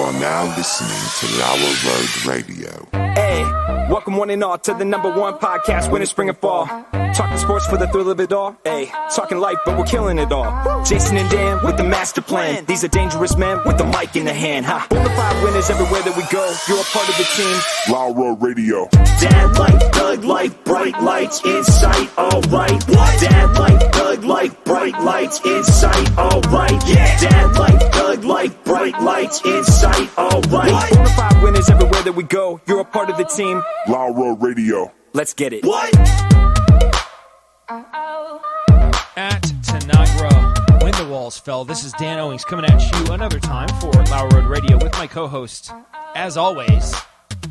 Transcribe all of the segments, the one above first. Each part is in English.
are now listening to Lower Road Radio. Hey, welcome one and all to the #1 podcast, winter, spring, and fall. Talking sports for the thrill of it all. Hey, talking life, but we're killing it all. Jason and Dan with the master plan. These are dangerous men with the mic in the hand. Ha! Bonafide winners everywhere that we go. You're a part of the team. Lower Road Radio. Dad light, thug light, bright lights in sight. All right. What? Dad light, thug light, bright lights in sight. All right. Yeah. Dad light, thug light, bright lights in sight. All right. What? Bonafide winners everywhere that we go. You're a part of the team. Lower Road Radio. Let's get it. What? At Tanagra, when the walls fell. This is Dan Owings coming at you another time for Lower Road Radio with my co-host, as always,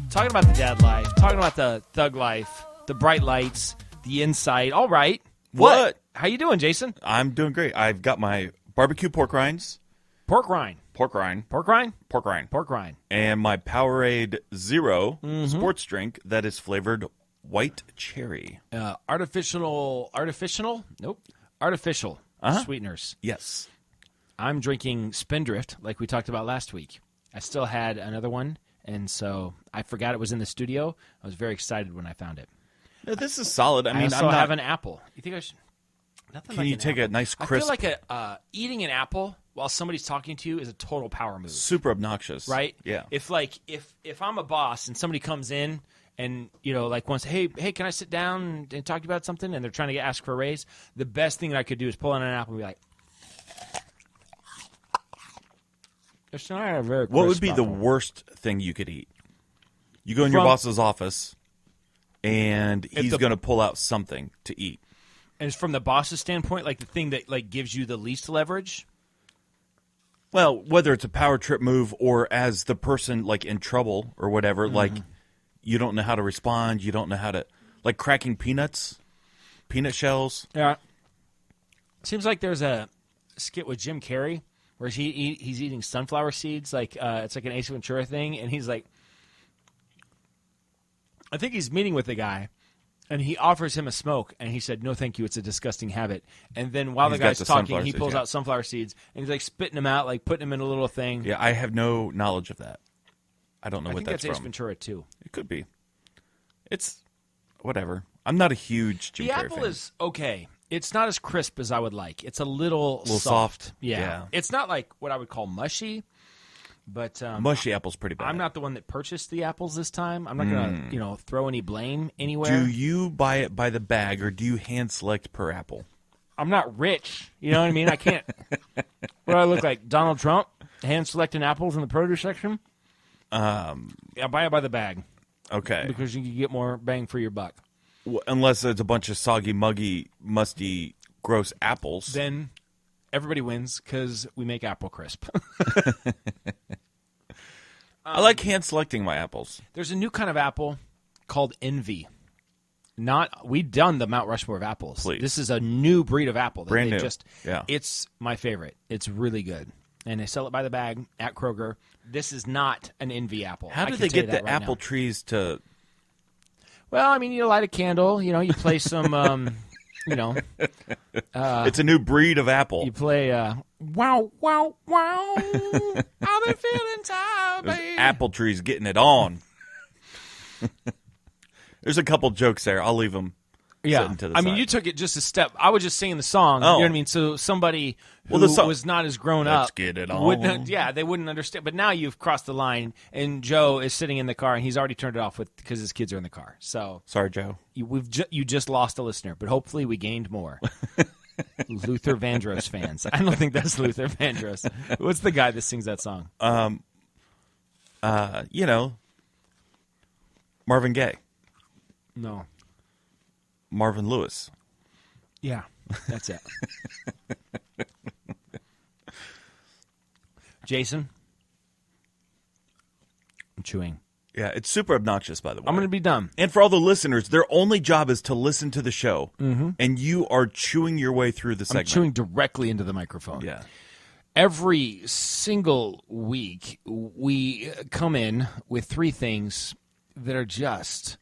talking about the dad life, talking about the thug life, the bright lights, the insight. All right. What? How you doing, Jason? I'm doing great. I've got my barbecue pork rinds. Pork rind. Pork rind. Pork rind? Pork rind. Pork rind. And my Powerade Zero sports drink that is flavored white cherry. Artificial? Nope. Artificial sweeteners. Yes. I'm drinking Spindrift, like we talked about last week. I still had another one, and so I forgot it was in the studio. I was very excited when I found it. No, this is solid. I mean, also have an apple. You think I should? Nothing Can like you an take apple. a nice I crisp? feel like eating an apple while somebody's talking to you is a total power move. Super obnoxious. Right? Yeah. If I'm a boss and somebody comes in and, like wants, hey, can I sit down and talk to you about something? And they're trying to ask for a raise. The best thing that I could do is pull out an apple and be like, it's not a very What would crisp be the apple. worst thing you could eat? You go in your boss's office, and he's going to pull out something to eat. And it's from the boss's standpoint, like the thing that like gives you the least leverage? Well, whether it's a power trip move or as the person like in trouble or whatever, like you don't know how to respond, you don't know how to, like cracking peanut shells. Yeah. Seems like there's a skit with Jim Carrey where he's eating sunflower seeds, like it's like an Ace Ventura thing, and he's like, I think he's meeting with the guy, and he offers him a smoke, and he said, no, thank you, it's a disgusting habit. And then while He's the got guy's the talking, sunflower he seeds, pulls yeah. out sunflower seeds, and he's like spitting them out, like putting them in a little thing. Yeah, I have no knowledge of that. I don't know I what think that's Ace from. Ventura, too. It could be. It's whatever. I'm not a huge Jim The Carrey apple fan. is okay. It's not as crisp as I would like. It's a little soft. Yeah. Yeah. It's not like what I would call mushy, but mushy apple's pretty bad. I'm not the one that purchased the apples this time. I'm not going to, throw any blame anywhere. Do you buy it by the bag or do you hand select per apple? I'm not rich. You know what I mean? I can't. What do I look like? Donald Trump? Hand selecting apples in the produce section? Yeah, buy it by the bag Okay. because you can get more bang for your buck. Unless it's a bunch of soggy, muggy, musty, gross apples. Then everybody wins because we make apple crisp. I like hand selecting my apples. There's a new kind of apple called Envy. We've done the Mount Rushmore of apples. Please. This is a new breed of apple. Brand new. Yeah. It's my favorite. It's really good. And they sell it by the bag at Kroger. This is not an Envy apple. How I do can they tell you get that the right apple now. trees to... Well, I mean, you light a candle. You play some, it's a new breed of apple. you play, wow, wow, wow. I've been feeling tired, Those baby. apple trees getting it on. There's a couple jokes there. I'll leave them. Yeah, sitting to the I mean, side. you took it just a step. I was just singing the song. Oh. You know what I mean? So somebody who Well, the song- was not as grown Let's up, get it they wouldn't understand. But now you've crossed the line, and Joe is sitting in the car, and he's already turned it off because his kids are in the car. So Sorry, Joe. you just lost a listener, but hopefully we gained more. Luther Vandross fans. I don't think that's Luther Vandross. What's the guy that sings that song? Marvin Gaye. No. Marvin Lewis. Yeah, that's it. Jason, I'm chewing. Yeah, it's super obnoxious, by the way. I'm going to be done. And for all the listeners, their only job is to listen to the show. Mm-hmm. And you are chewing your way through the I'm segment. chewing directly into the microphone. Yeah. Every single week, we come in with three things that are just,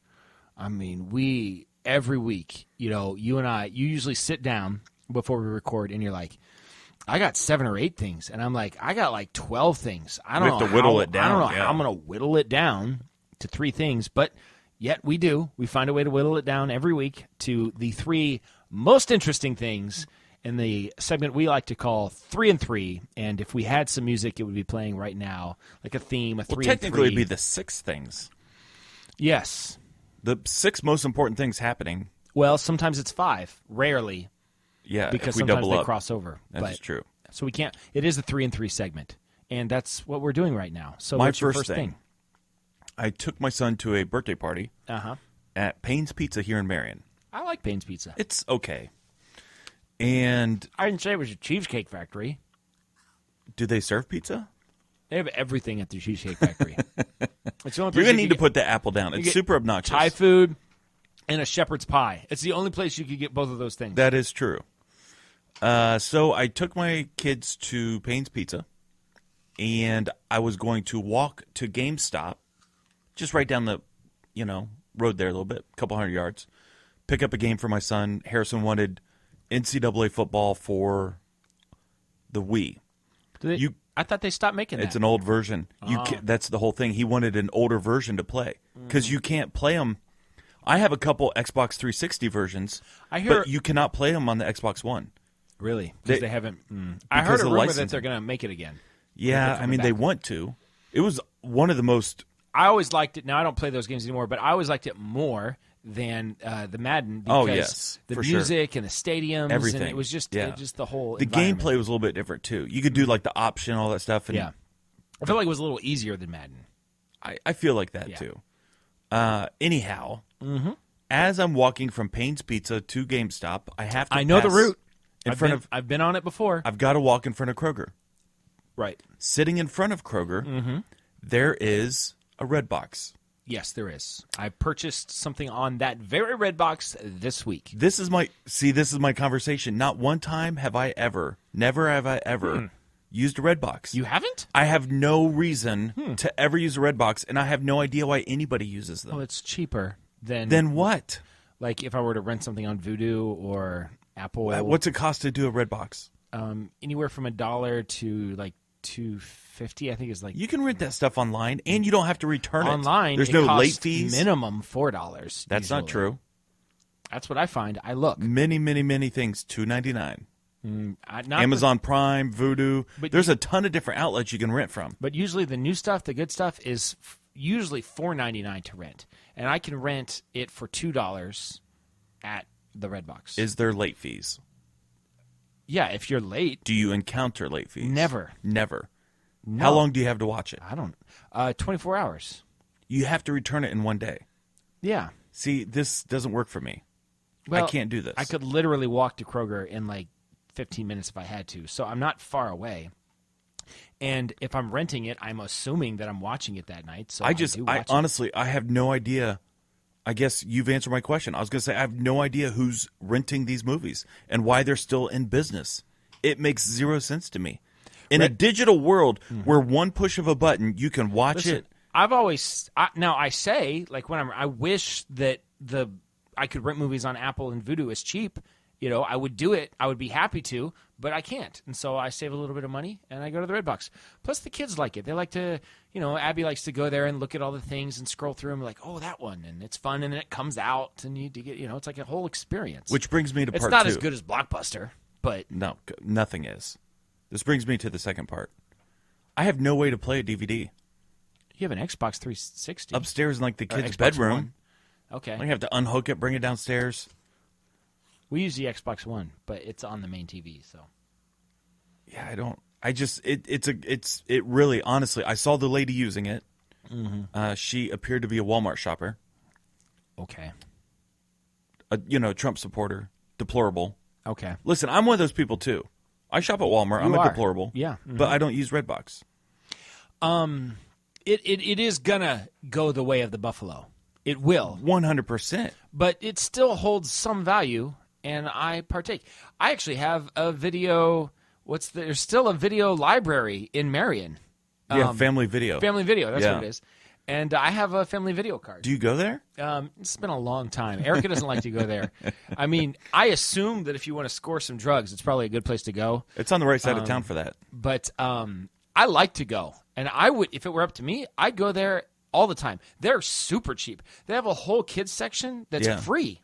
every week, you and I, you usually sit down before we record and you're like, I got 7 or 8 things, and I'm like, I got like 12 things. I don't We know have to whittle how, it down, I don't know yeah. how I'm going to whittle it down to 3 things, but yet we do. We find a way to whittle it down every week to the 3 most interesting things in the segment we like to call 3 and 3. And if we had some music, it would be playing right now, like a theme, a 3 Well, and 3. technically, it'd be the 6 things. Yes. The 6 most important things happening. Well, sometimes it's 5. Rarely. Yeah, Because if we sometimes double they up. cross over. That's But- true. So we can't. It is the 3 and 3 segment, and that's what we're doing right now. So My what's your first first thing. I took my son to a birthday party Uh-huh. at Payne's Pizza here in Marion. I like Payne's Pizza. It's okay. And I didn't say it was a cheesecake factory. do they serve pizza? They have everything at the Cheesecake Factory. It's the only place You're going to you need can to get put the apple down. It's get super obnoxious. Thai food and a shepherd's pie. It's the only place you could get both of those things. That is true. So I took my kids to Payne's Pizza, and I was going to walk to GameStop, just right down the, road there a little bit, a couple 100 yards, pick up a game for my son. Harrison wanted NCAA football for the Wii. I thought they stopped making that. It's an old version. That's the whole thing. He wanted an older version to play because you can't play them. I have a couple Xbox 360 versions, I hear- but you cannot play them on the Xbox One. Really? Because they haven't. I because heard a of rumor that licensing. they're going to make it again. Yeah, They're I coming mean, they back. want to. It was one of the most. I always liked it. Now, I don't play those games anymore, but I always liked it more than the Madden because Oh, yes, the for sure. music and the stadiums. Everything. And it was just, Yeah. just the whole The environment. gameplay was a little bit different, too. You could do, like, the option, all that stuff. And Yeah. I feel like it was a little easier than Madden. I feel like that, Yeah. too. Anyhow, as I'm walking from Payne's Pizza to GameStop, I have to I know the pass route. I've I've been on it before. I've got to walk in front of Kroger. Right. Sitting in front of Kroger, there is a Redbox. Yes, there is. I purchased something on that very red box this week. This is my conversation. Not one time have I ever, never have I ever used a Redbox. You haven't? I have no reason to ever use a Redbox, and I have no idea why anybody uses them. Well, it's cheaper than Then what? like if I were to rent something on Vudu or Apple. What's it cost to do a Redbox? Anywhere from $1 to like $2.50, I think is like You can rent that stuff online, and you don't have to return it. online. There's it no costs late fees. Minimum $4. That's not usually. true. That's what I find. I look. Many, many, many things. $2.99. Not Amazon Prime, Vudu. But There's a ton of different outlets you can rent from. But usually the new stuff, the good stuff, is usually $4.99 to rent, and I can rent it for $2 at the Redbox. Is there late fees? Yeah, if you're late, Do you encounter late fees? Never. Never. no. How long do you have to watch it? I don't. 24 hours. You have to return it in one day. Yeah. See, this doesn't work for me. Well, I can't do this. I could literally walk to Kroger in like 15 minutes if I had to, so I'm not far away. And if I'm renting it, I'm assuming that I'm watching it that night. So I do watch it. honestly, I have no idea. I guess you've answered my question. I was going to say, I have no idea who's renting these movies and why they're still in business. It makes zero sense to me. In a digital world where one push of a button, you can watch Listen, it. I've always now I say like when I wish that I could rent movies on Apple and Vudu is cheap. You know, I would do it. I would be happy to, but I can't. And so I save a little bit of money and I go to the Redbox. Plus the kids like it. They like to, Abby likes to go there and look at all the things and scroll through them like, oh, that one. And it's fun. And then it comes out and you get, it's like a whole experience. Which brings me to it's part not two. as good as Blockbuster, but No, nothing is. This brings me to the second part. I have no way to play a DVD. you have an Xbox 360. Upstairs in like the Or kid's Xbox bedroom. One. Okay. I have to unhook it, bring it downstairs. We use the Xbox One, but it's on the main TV, so. Yeah, I don't. I just it really honestly. I saw the lady using it. She appeared to be a Walmart shopper. Okay. A Trump supporter. Deplorable. Okay. Listen, I'm one of those people too. I shop at Walmart. I'm You a are. deplorable. Yeah. But I don't use Redbox. It is gonna go the way of the buffalo. It will, 100%. but it still holds some value, and I partake. I actually have a video. There's still a video library in Marion. Yeah, family video. Family Video. That's Yeah. what it is. And I have a family video card. Do you go there? It's been a long time. Erica doesn't like to go there. I mean, I assume that if you want to score some drugs, it's probably a good place to go. It's on the right side of town for that. But I like to go. And I would, if it were up to me, I'd go there all the time. They're super cheap. They have a whole kids section that's free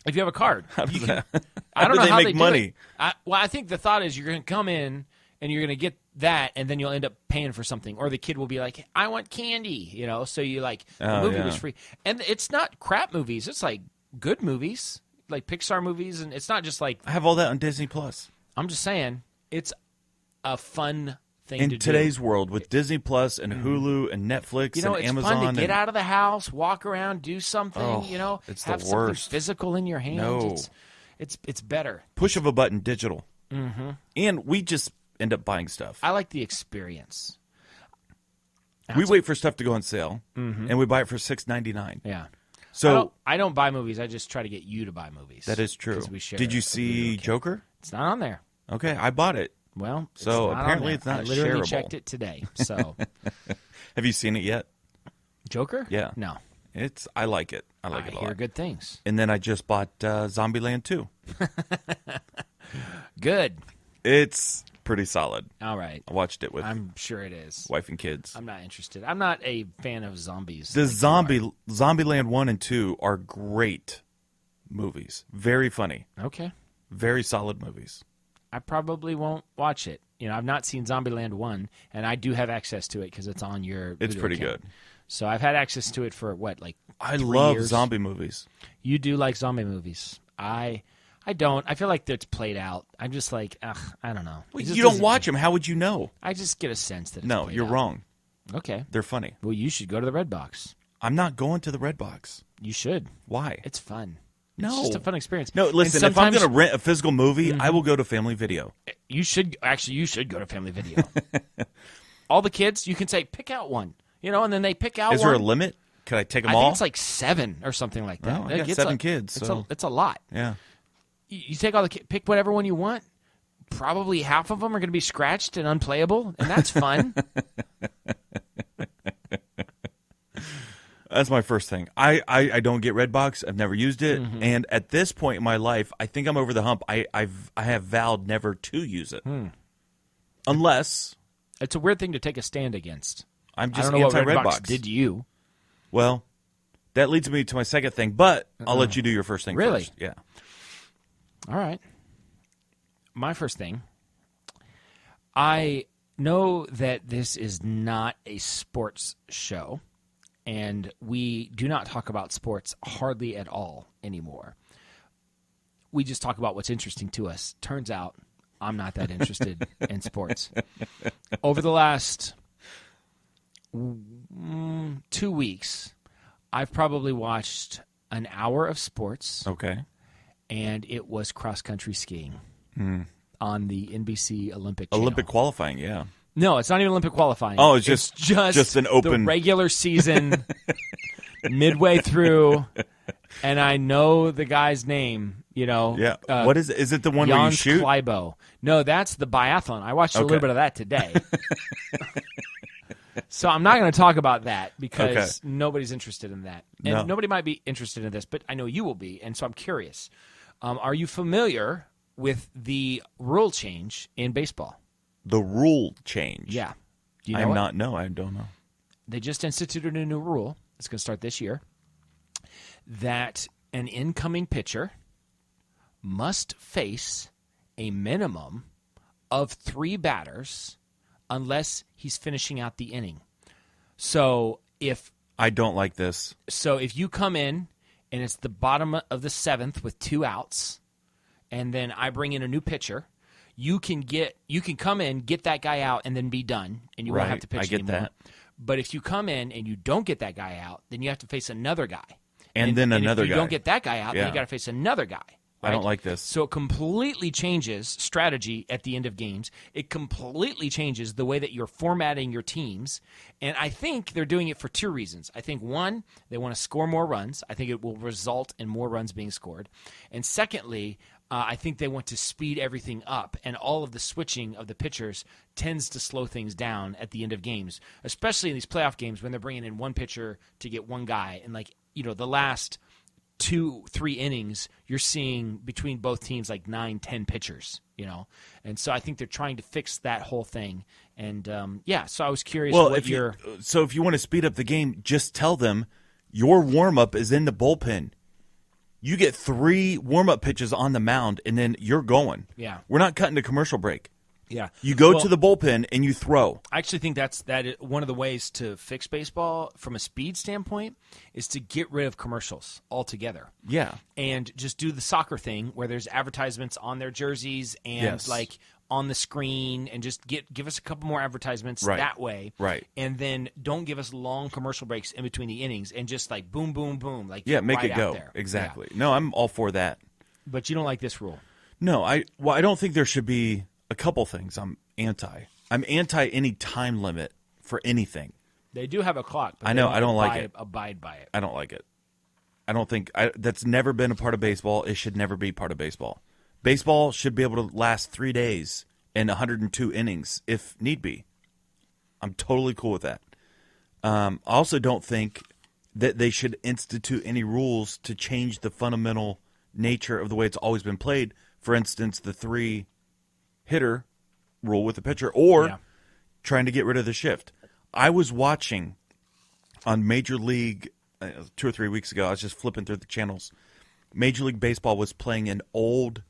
if you have a card. How does that? I don't know they how make they do money? it. I think the thought is you're going to come in and you're going to get that, and then you'll end up paying for something. Or the kid will be like, I want candy, So you the movie was free. And it's not crap movies. It's like good movies, like Pixar movies. And it's not just like... I have all that on Disney Plus. I'm just saying, it's a fun thing in to do. today's world with Disney Plus and Hulu and Netflix and it's Amazon. fun to get out of the house, walk around, do something, it's have the something worst. physical in your hand. No. It's better. Push of a button, digital. Mm-hmm. And we just end up buying stuff. I like the experience. We wait for stuff to go on sale, and we buy it for $6.99. Yeah. So I don't buy movies. I just try to get you to buy movies. that is true. 'Cause we share Did you a see video account. Joker? It's not on there. Okay, I bought it. Well, So not apparently on it's there. not I literally shareable. checked it today. So Have you seen it yet? Joker? Yeah. No. I like it. I like I it a hear lot. good things. And then I just bought Zombieland 2. Good. It's pretty solid. All right. I watched it with I'm sure it is. wife and kids. I'm not interested. I'm not a fan of zombies. The Zombieland 1 and 2 are great movies. Very funny. Okay. Very solid movies. I probably won't watch it. I've not seen Zombieland 1, and I do have access to it because it's on your It's video pretty account. good. So I've had access to it for, I 3 love years? zombie movies. You do like zombie movies. I don't. I feel like it's played out. I'm just like, I don't know. Well, It just you don't doesn't- watch them. How would you know? I just get a sense that it's No, played you're out. wrong. Okay. They're funny. Well, you should go to the Red Box. I'm not going to the Red Box. You should. Why? It's fun. No. It's just a fun experience. No, And listen, if I'm sometimes- going to rent a physical movie, I will go to Family Video. You should go to Family Video. All the kids, you can say, pick out one. And then they pick out Is one. there a limit? Could I take them I all? think it's like 7 or something like that. Well, I got It's 7 kids, so- it's a lot. Yeah. You take all the pick whatever one you want. Probably half of them are going to be scratched and unplayable, and that's fun. That's my first thing. I don't get Redbox. I've never used it, Mm-hmm. and at this point in my life, I think I'm over the hump. I have vowed never to use it, unless It's a weird thing to take a stand against. I'm I just don't know what anti-Redbox. Redbox did to you. Well, that leads me to my second thing, but I'll let you do your first thing Really? first. Yeah. All right. My first thing, I know that this is not a sports show, and we do not talk about sports hardly at all anymore. We just talk about what's interesting to us. Turns out I'm not that interested in sports. Over the last 2 weeks, I've probably watched an hour of sports. Okay. And it was cross-country skiing on the NBC Olympic channel. Olympic qualifying, yeah. No, it's not even Olympic qualifying. Oh, it's just an open- the regular season midway through, and I know the guy's name, Yeah. What is it? Is it the one where you Jans shoot? Kleibo. No, that's the biathlon. I watched a Okay. little bit of that today. So I'm not going to talk about that because nobody's interested in that. And No. nobody might be interested in this, but I know you will be, and so I'm curious. Are you familiar with the rule change in baseball? The rule change. Yeah. Do you know I'm it? not. No, I don't know. They just instituted a new rule. It's going to start this year. That an incoming pitcher must face a minimum of 3 batters unless he's finishing out the inning. So if I don't like this. you come in and it's the bottom of the 7th with 2 outs, and then I bring in a new pitcher, you can come in, get that guy out, and then be done, and you won't have Right, to pitch I get anymore. that. But if you come in and you don't get that guy out, then you have to face another guy. And then another if you guy. don't get that guy out, then Yeah. you got to face another guy. I don't right? like this. So it completely changes strategy at the end of games. It completely changes the way that you're formatting your teams. And I think they're doing it for 2 reasons. I think, one, they want to score more runs. I think it will result in more runs being scored. And secondly, I think they want to speed everything up, and all of the switching of the pitchers tends to slow things down at the end of games, especially in these playoff games when they're bringing in one pitcher to get one guy. And, the last 2-3 innings, you're seeing between both teams 9-10 pitchers, And so I think they're trying to fix that whole thing. And, so I was curious if you want to speed up the game, just tell them your warm-up is in the bullpen. You get 3 warm-up pitches on the mound, and then you're going. Yeah. We're not cutting a commercial break. Yeah. You go to the bullpen, and you throw. I actually think that is one of the ways to fix baseball from a speed standpoint is to get rid of commercials altogether. Yeah. And just do the soccer thing where there's advertisements on their jerseys and on the screen, and just give us a couple more advertisements that way. Right. And then don't give us long commercial breaks in between the innings, and just boom, boom, boom. Make right it go. out there. Exactly. Yeah. No, I'm all for that. But you don't like this rule. No, I don't think there should be a couple things I'm anti. I'm anti any time limit for anything. They do have a clock. But I know. I don't like it. Abide by it. I don't like it. I don't think that's never been a part of baseball. It should never be part of baseball. Baseball should be able to last 3 days and 102 innings if need be. I'm totally cool with that. I also don't think that they should institute any rules to change the fundamental nature of the way it's always been played. For instance, the 3-hitter rule with the pitcher, or trying to get rid of the shift. I was watching on Major League 2 or 3 weeks ago. I was just flipping through the channels. Major League Baseball was playing an old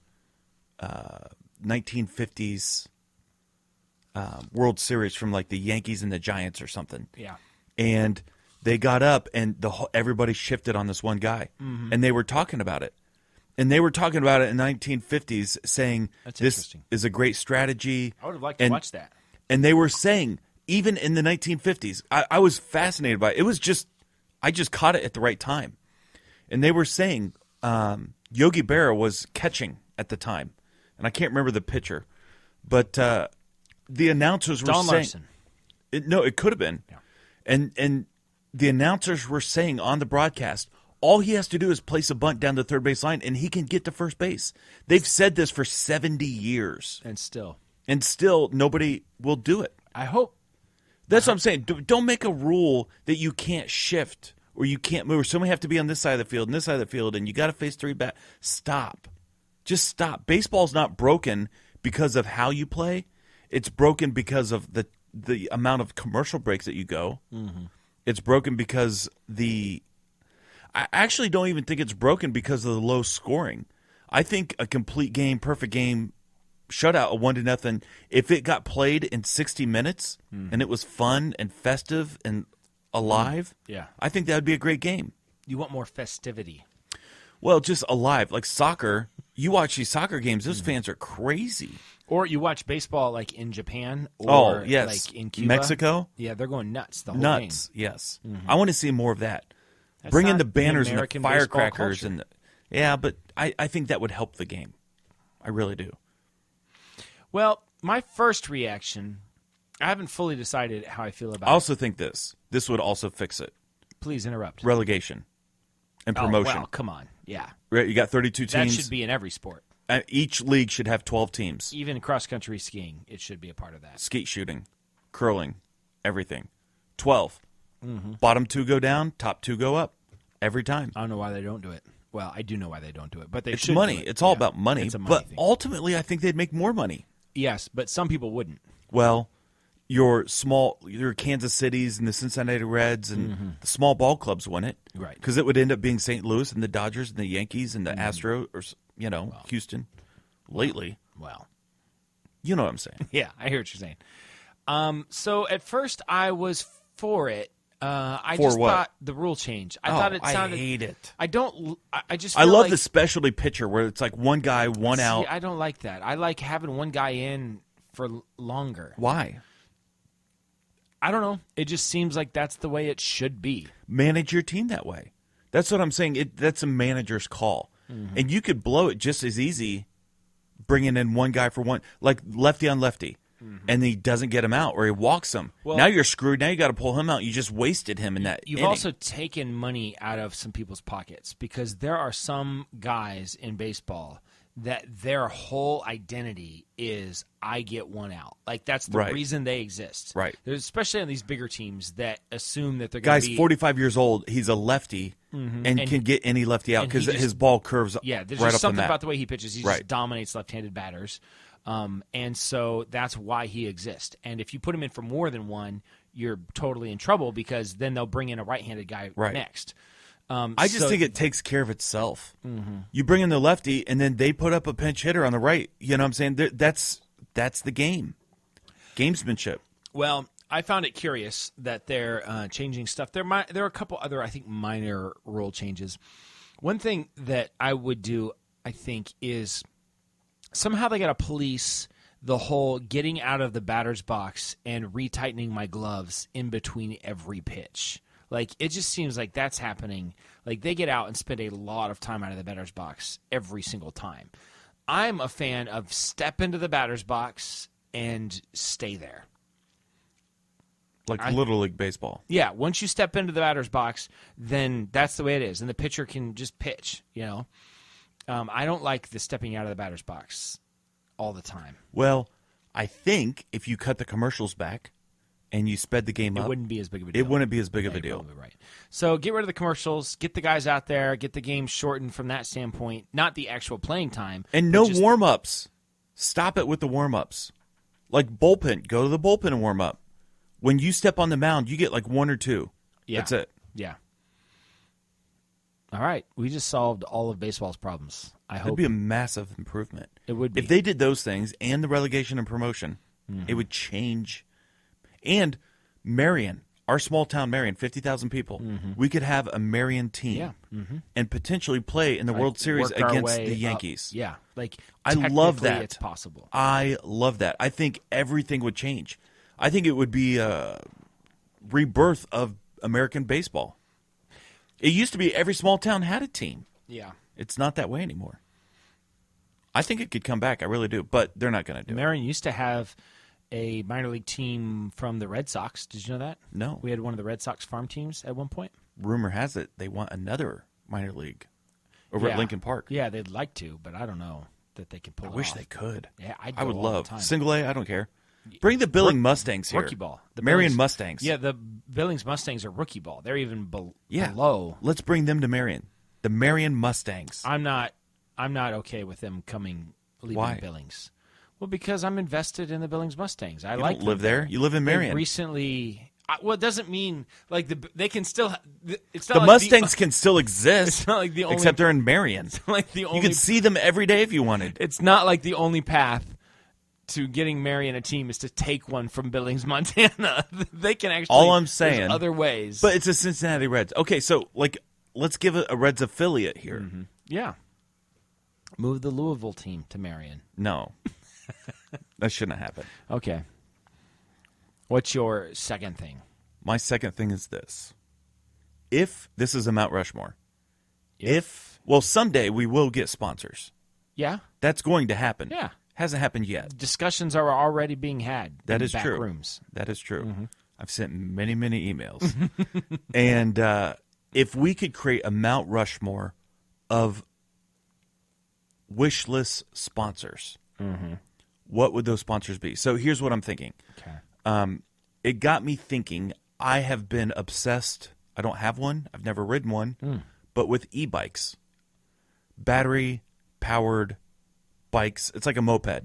1950s World Series from the Yankees and the Giants or something. Yeah. And they got up and everybody shifted on this one guy. Mm-hmm. And they were talking about it. And they were talking about it in the 1950s, saying this is a great strategy. I would have liked to watch that. And they were saying, even in the 1950s, I was fascinated by it. It was I just caught it at the right time. And they were saying Yogi Berra was catching at the time. And I can't remember the pitcher. But the announcers were Don saying... Larson. It could have been. Yeah. And the announcers were saying on the broadcast, all he has to do is place a bunt down the third base line, and he can get to first base. They've said this for 70 years. And still nobody will do it. I hope. That's what I'm saying. Don't make a rule that you can't shift or you can't move, or somebody have to be on this side of the field and this side of the field, and you got to face 3 bat. Stop. Just stop. Baseball's not broken because of how you play. It's broken because of the amount of commercial breaks that you go. Mm-hmm. It's broken because I actually don't even think it's broken because of the low scoring. I think a complete game, perfect game, shutout, a 1-0, if it got played in 60 minutes and it was fun and festive and alive, I think that would be a great game. You want more festivity. Well, just alive. Like soccer, you watch these soccer games, those fans are crazy. Or you watch baseball in Japan or in Cuba. Mexico. Yeah, they're going nuts the whole game. Yes. Mm-hmm. I want to see more of that. Bring in the banners and the firecrackers. But I think that would help the game. I really do. Well, my first reaction, I haven't fully decided how I feel about it. I also think this would also fix it. Please interrupt. Relegation and promotion. Oh, well, come on. Yeah. You got 32 teams. That should be in every sport. Each league should have 12 teams. Even cross-country skiing, it should be a part of that. Skeet shooting, curling, everything. 12. Mm-hmm. Bottom 2 go down, top 2 go up every time. I don't know why they don't do it. Well, I do know why they don't do it, but it's should money. do it. It's all about money. It's a money but thing. Ultimately, I think they'd make more money. Yes, but some people wouldn't. Well, your Kansas Cities and the Cincinnati Reds and the small ball clubs win it. Right. Because it would end up being St. Louis and the Dodgers and the Yankees and the Astros or, Houston lately. Well. You know what I'm saying. Yeah, I hear what you're saying. So at first I was for it. I for just what? thought the rule change. I thought it sounded. I hate it. I don't. I just. I feel love like, the specialty pitcher where it's like one guy, one out. I don't like that. I like having one guy in for longer. Why? I don't know. It just seems like that's the way it should be. Manage your team that way. That's what I'm saying. That's a manager's call. Mm-hmm. And you could blow it just as easy bringing in one guy for one, like lefty on lefty. Mm-hmm. And he doesn't get him out, or he walks him. Well, now you're screwed. Now you got to pull him out. You just wasted him in that. You've inning. also taken money out of some people's pockets because there are some guys in baseball that their whole identity is I get one out. Like that's the Right. reason they exist. Right. There's, especially on these bigger teams that assume that they're going to Guy's be 45 years old. He's a lefty and can get any lefty out and he because just- his ball curves Yeah, there's right just up the something mat. about the way he pitches. He Right. just dominates left-handed batters. And so that's why he exists. And if you put him in for more than one, you're totally in trouble because then they'll bring in a right-handed guy Right. next. I just so- think it takes care of itself. You bring in the lefty, and then they put up a pinch hitter on the right. You know what I'm saying? That's the game. Gamesmanship. Well, I found it curious that they're changing stuff. There are a couple other, I think, minor rule changes. One thing that I would do, I think, is somehow they got to police the whole getting out of the batter's box and retightening my gloves in between every pitch. Like, it just seems like that's happening. Like, they get out and spend a lot of time out of the batter's box every single time. I'm a fan of step into the batter's box and stay there. Like Little League Baseball. Yeah, once you step into the batter's box, then that's the way it is. And the pitcher can just pitch, you know. I don't like the stepping out of the batter's box all the time. Well, I think if you cut the commercials back and you sped the game It up, wouldn't be as big of a deal. it wouldn't be as big of a You're deal. probably right. So get rid of the commercials, get the guys out there, get the game shortened from that standpoint, not the actual playing time. And but no just- warm-ups. Stop it with the warm-ups. Like bullpen. Go to the bullpen and warm up. When you step on the mound, you get like one or two. Yeah. That's it. Yeah. All right. We just solved all of baseball's problems. I It'd hope be a massive improvement. it would be. If they did those things and the relegation and promotion, it would change. And Marion, our small town Marion, 50,000 people, we could have a Marion team and potentially play in the World Series work our against way the up. Yankees. Yeah. Like, I love technically that. It's possible. I love that. I think everything would change. I think it would be a rebirth of American baseball. It used to be every small town had a team. Yeah. It's not that way anymore. I think it could come back. I really do. But they're not going to do it. Marion used to have a minor league team from the Red Sox. Did you know that? No. We had one of the Red Sox farm teams at one point. Rumor has it they want another minor league over at Lincoln Park. Yeah, they'd like to, but I don't know that they can pull I it wish off. they could. Yeah, I'd I would go all the love time. single A. I don't care. Bring the Billing Mustangs here. Rookie ball. The Marion Billings- Mustangs. Yeah, the Billings Mustangs are rookie ball. They're even Yeah. below. Let's bring them to Marion. The Marion Mustangs. I'm not okay with them leaving Why? Billings. Well, because I'm invested in the Billings Mustangs. I You like don't live them. there. You live in They Marion. recently. Well, it doesn't mean like they can still. It's not The like Mustangs can still exist. It's not like the only. except they're in Marion. like the only. You could see them every day if you wanted. It's not like the only path to getting Marion a team is to take one from Billings, Montana. They can actually. All I'm there's saying- other ways. But it's a Cincinnati Reds. Okay, so let's give a Reds affiliate here. yeah, move the Louisville team to Marion. No. That shouldn't happen. Okay. What's your second thing? My second thing is this. If this is a Mount Rushmore, well, someday we will get sponsors. Yeah, That's going to happen. Yeah. Hasn't happened yet. discussions are already being had. That in is back true. Rooms. That is true. I've sent many, many emails. And if we could create a Mount Rushmore of wish list sponsors, what would those sponsors be? So here's what I'm thinking. Okay. It got me thinking. I have been obsessed. I don't have one. I've never ridden one. But with e-bikes, battery-powered bikes, it's like a moped.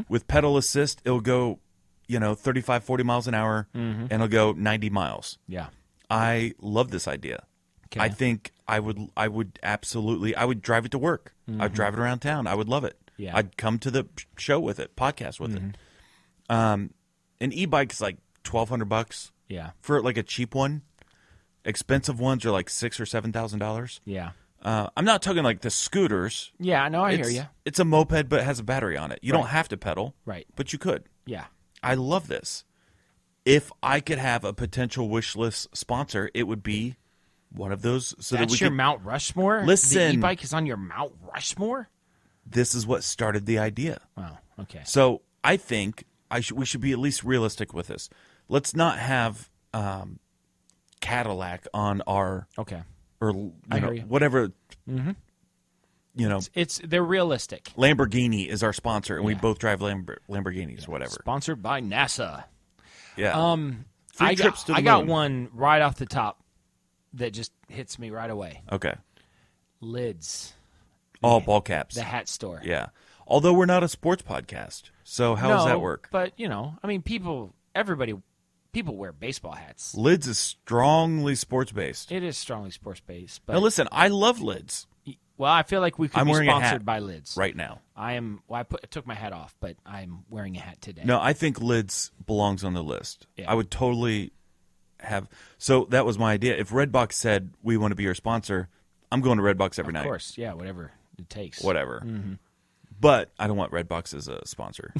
With pedal assist, it'll go, 35, 40 miles an hour, and it'll go 90 miles. Yeah. I love this idea. Okay. I think I would absolutely, I would drive it to work. I'd drive it around town. I would love it. Yeah. I'd come to the show with it, podcast with it. An e-bike is like $1,200 Yeah. for like a cheap one. Expensive ones are like $6,000 or $7,000. Yeah. I'm not talking like the scooters. Yeah. No, I hear you. It's a moped, but it has a battery on it. You don't have to pedal, Right. but you could. Yeah. I love this. If I could have a potential wish list sponsor, it would be one of those. So that we That's your could, Mount Rushmore? Listen. The e-bike is on your Mount Rushmore? This is what started the idea. Wow. Okay. So I think we should be at least realistic with this. Let's not have Cadillac on our Okay. or I hear you. whatever they're realistic. Lamborghini is our sponsor, and we both drive Lamborghinis, whatever. Sponsored by NASA. Yeah. I trips to the got moon. one right off the top that just hits me right away. Okay. Lids. All ball caps. The hat store. Yeah. Although we're not a sports podcast, so how does that work? But people wear baseball hats. Lids is strongly sports based. It is strongly sports based. But Now listen, I love Lids well, I feel like we could I'm be wearing a sponsored hat by Lids right now. I am. Well, I took my hat off, but I'm wearing a hat today. No, I think Lids belongs on the list. Yeah. I would totally have. So that was my idea. If Redbox said we want to be your sponsor, I'm going to Redbox every night. Of course, yeah, whatever it takes. Whatever. Mm-hmm. But I don't want Redbox as a sponsor.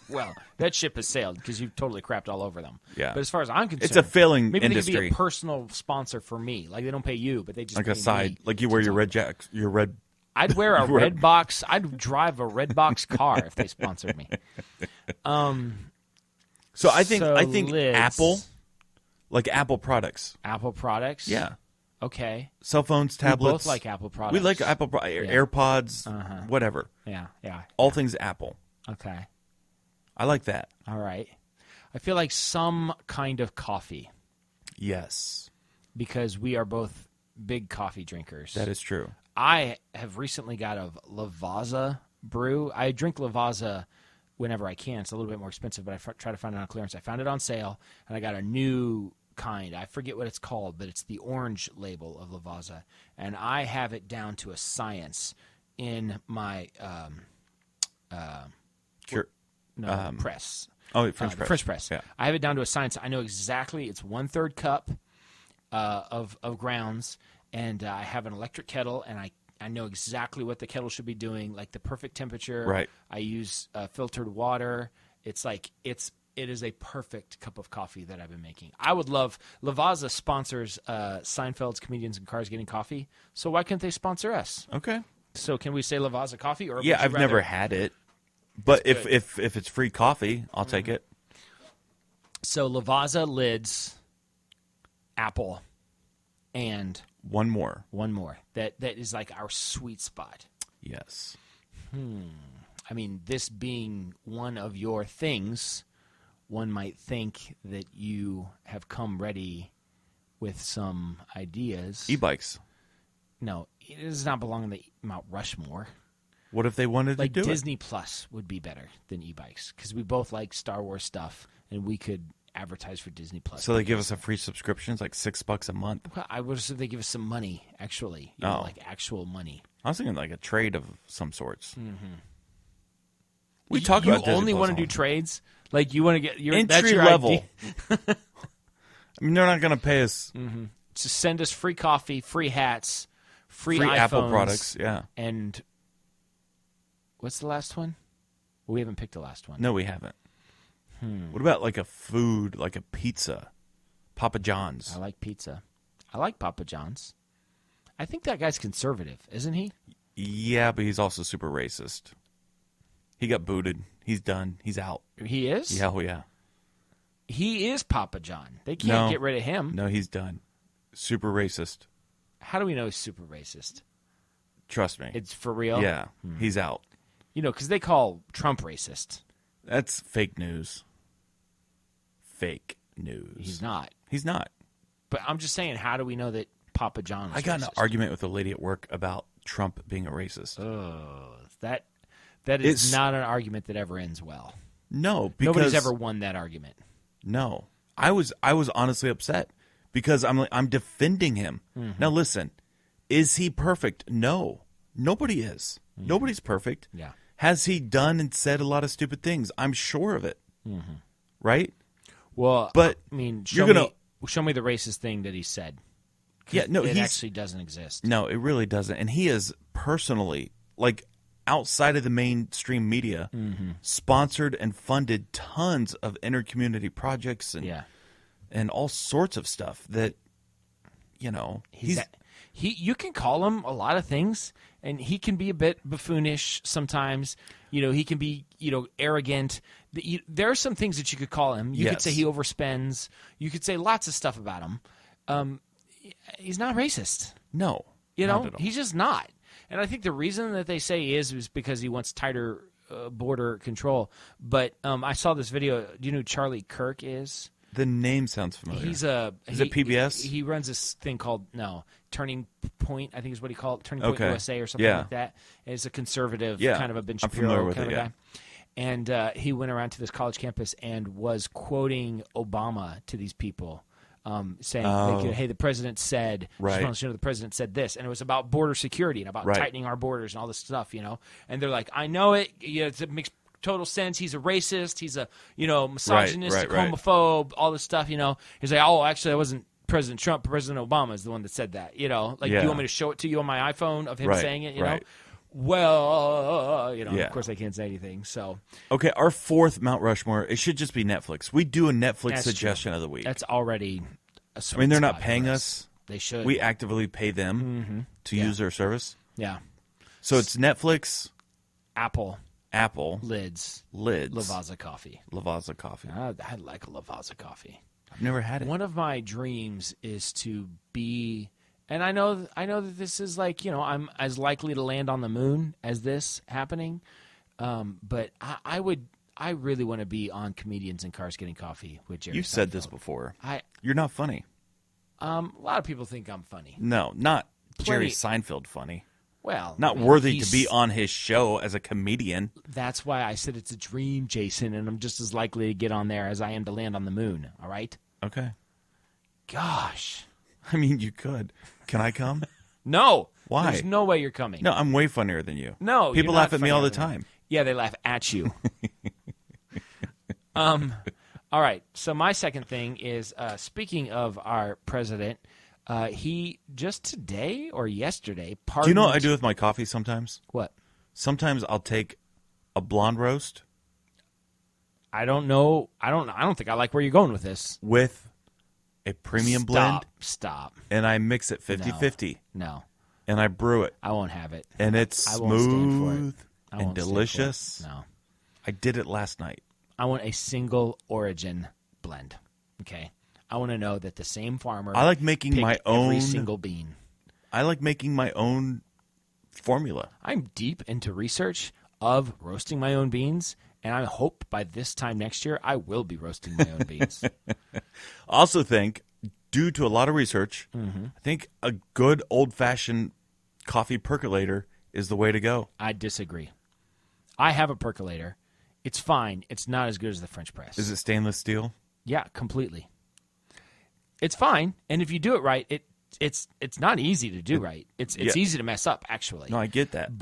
Well, that ship has sailed because you've totally crapped all over them. Yeah. But as far as I'm concerned, It's a failing maybe industry. they could be a personal sponsor for me. Like they don't pay you, but they just Like pay a side, me like you to wear your talk. red jack, your red. I'd wear a red box. I'd drive a red box car if they sponsored me. So I think Lids. Apple, like Apple products. Apple products. Yeah. Okay. Cell phones, tablets. We both like Apple products. We like Apple AirPods, whatever. Yeah. Yeah. All things Apple. Okay. I like that. All right. I feel like some kind of coffee Yes, because we are both big coffee drinkers. that is true. I have recently got a Lavazza brew. I drink Lavazza whenever I can. It's a little bit more expensive, but I try to find it on clearance. I found it on sale, and I got a new kind. I forget what it's called, but it's the orange label of Lavazza, and I have it down to a science in my press. Oh, French The press. French press. Yeah. I have it down to a science. I know exactly. It's 1/3 cup of grounds, and I have an electric kettle, and I know exactly what the kettle should be doing, like the perfect temperature. Right. I use filtered water. It's like it is a perfect cup of coffee that I've been making. I would love Lavazza sponsors Seinfeld's Comedians in Cars Getting Coffee. So why can't they sponsor us? Okay. So can we say Lavazza coffee? Or Yeah, would you I've never rather- had it, but It's if it's free coffee, I'll take it. So Lavazza, Lids, Apple, and One more. one more. That is like our sweet spot. Yes. I mean, this being one of your things, one might think that you have come ready with some ideas. E-bikes. No, it does not belong in the Mount Rushmore. What if they wanted Like to do Disney Plus would be better than e-bikes because we both like Star Wars stuff, and we could advertise for Disney Plus. it? So they give us a free subscription. It's like $6 a month. Well, I would assume they give us some money, actually. Oh. Like actual money. I was thinking like a trade of some sorts. Mm-hmm. We talk You about Disney only Plus want to all do the time. trades? Like you want to get that's Entry your level. idea? I mean, they're not going to pay us Just send us free coffee, free hats, free free Apple iPhones, products. Yeah. And what's the last one? Well, we haven't picked the last one. No, we haven't. What about like a food, like a pizza? Papa John's. I like pizza. I like Papa John's. I think that guy's conservative, isn't he? Yeah, but he's also super racist. He got booted. He's done. He's out. He is? Yeah, oh yeah. He is Papa John. They can't No. get rid of him. No, he's done. Super racist. How do we know he's super racist? Trust me. It's for real? Yeah, he's out. You know, because they call Trump racist. That's fake news. Fake news. He's not. He's not. But I'm just saying, how do we know that Papa John was I got in racist? an argument with a lady at work about Trump being a racist. Oh, that is It's- not an argument that ever ends well. No, because Nobody's ever won that argument. No, I was honestly upset because I'm defending him. Now listen, is he perfect? No, nobody is. Nobody's perfect. Yeah. Has he done and said a lot of stupid things? I'm sure of it. Right? Well, But I mean, you're gonna- show me the racist thing that he said. 'Cause Yeah, no, it he's actually doesn't exist. no, it really doesn't. And he is personally, like outside of the mainstream media, sponsored and funded tons of inter-community projects and Yeah. and all sorts of stuff that You can call him a lot of things, and he can be a bit buffoonish sometimes. You know, he can be, arrogant. There are some things that you could call him. You could Yes. say he overspends. You could say lots of stuff about him. He's not racist. no, You not know, at all. he's just not. And I think the reason that they say he is because he wants tighter border control. But I saw this video. Do you know who Charlie Kirk is? The name sounds familiar. Is it PBS? He runs this thing called Turning Point. I think is what he called it, Turning Point Okay. USA or something Yeah. like that. It's a conservative Yeah. kind of a Ben I'm familiar Shapiro with kind it, of a yeah. guy. And he went around to this college campus and was quoting Obama to these people, saying, like, "Hey, the president said, Right. the president said this," and it was about border security and about Right. tightening our borders and all this stuff, And they're like, "I know it. It makes total sense. He's a racist. He's a misogynistic, right. homophobe. All this stuff, He's like, "Oh, actually, that wasn't President Trump. President Obama is the one that said that." Do you want me to show it to you on my iPhone of him Right, saying it? right. Well, Yeah. of course I can't say anything. So Okay, our fourth Mount Rushmore, it should just be Netflix. We do a Netflix That's suggestion of the week. that's already a I mean, they're not spot paying for us. They should. We actively pay them to use their service. Yeah. So it's Netflix, Apple Apple, lids, Lids, Lavazza coffee. Lavazza coffee. I like a Lavazza coffee. I've never had it. One of my dreams is to be, and I know that this is like, I'm as likely to land on the moon as this happening, but I really want to be on Comedians in Cars Getting Coffee with Jerry. You've said Seinfeld. this before. I You're not funny. a lot of people think I'm funny. No, not Jerry Plenty- Seinfeld funny. Well, Not I mean, worthy to he's- be on his show as a comedian. That's why I said it's a dream, Jason, and I'm just as likely to get on there as I am to land on the moon. All right? Okay. Gosh, I mean, you could. Can I come? no. Why? There's no way you're coming. No, I'm way funnier than you. No, People you're laugh not at me all the funnier than time. Yeah, they laugh at you. All right. So my second thing is, speaking of our president, he just today or yesterday pardoned. Do you know what I do with my coffee sometimes? What? Sometimes I'll take a blonde roast I don't know. I don't think I like where you're going with this. with a premium blend, Stop. and I mix it 50-50, No, and I brew it, I won't have it. and it's I won't stand for it. smooth I and won't stand for it. delicious. No. I did it last night. I want a single origin blend. Okay. I want to know that the same farmer. I like making picked my every own- single bean. I like making my own formula. I'm deep into research of roasting my own beans, and I hope by this time next year I will be roasting my own beans. I also think, due to a lot of research, I think a good old-fashioned coffee percolator is the way to go. I disagree. I have a percolator. It's fine. It's not as good as the French press. Is it stainless steel? Yeah, completely. It's fine, and if you do it right, it's not easy to do right. It's Yeah. easy to mess up, actually. No, I get that.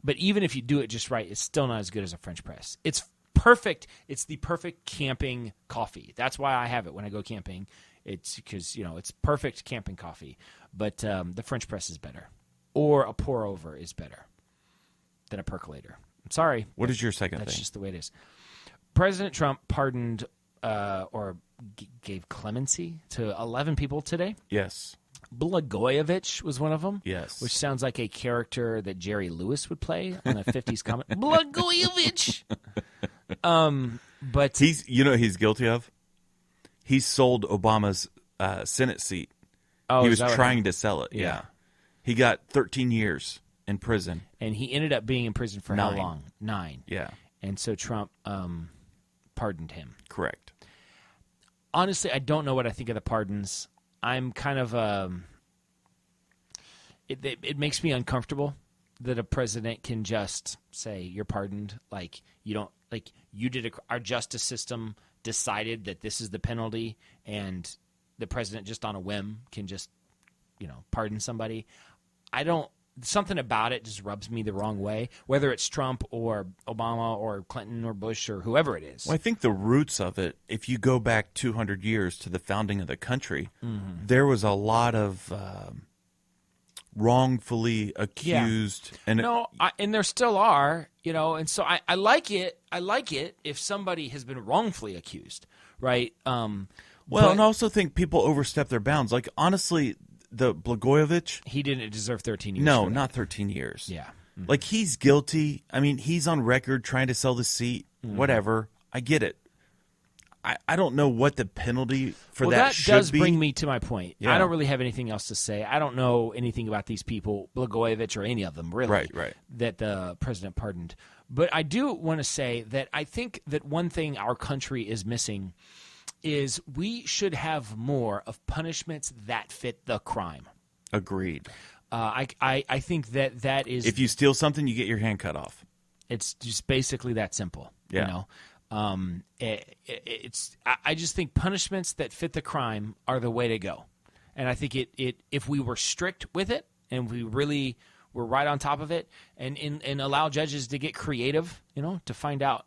But even if you do it just right, it's still not as good as a French press. It's perfect. It's the perfect camping coffee. That's why I have it when I go camping. It's because it's perfect camping coffee. But the French press is better, or a pour over is better than a percolator. I'm sorry. What is your second That's thing? just the way it is. President Trump pardoned or gave clemency to 11 people today. Yes. Blagojevich was one of them. Yes. Which sounds like a character that Jerry Lewis would play on a 50s comic. Blagojevich! But He's guilty of? He sold Obama's Senate seat. oh, He is was that what trying happened? to sell it. Yeah. He got 13 years in prison. And he ended up being in prison for how 9. long? 9. Yeah. And so Trump pardoned him. Correct. Honestly, I don't know what I think of the pardons. I'm kind of it makes me uncomfortable that a president can just say you're pardoned. Like you don't like you did. Our justice system decided that this is the penalty, and the president just on a whim can just pardon somebody. I don't. Something about it just rubs me the wrong way, whether it's Trump or Obama or Clinton or Bush or whoever it is. Well, I think the roots of it, if you go back 200 years to the founding of the country, there was a lot of wrongfully accused. And and there still are, and so I like it. I like it if somebody has been wrongfully accused, right? and but I also think people overstep their bounds. Like, honestly, the Blagojevich, he didn't deserve 13 years. no, for that. not 13 years. Yeah. Like, he's guilty. I mean, he's on record trying to sell the seat. Whatever. I get it. I don't know what the penalty for well, that that should does be. bring me to my point. Yeah. I don't really have anything else to say. I don't know anything about these people, Blagojevich or any of them, really, Right. that the president pardoned. But I do want to say that I think that one thing our country is missing is we should have more of punishments that fit the crime. Agreed. I think that is... If you steal something, you get your hand cut off. It's just basically that simple. Yeah. You know? I just think punishments that fit the crime are the way to go, and I think if we were strict with it and we really were right on top of it, and allow judges to get creative, to find out,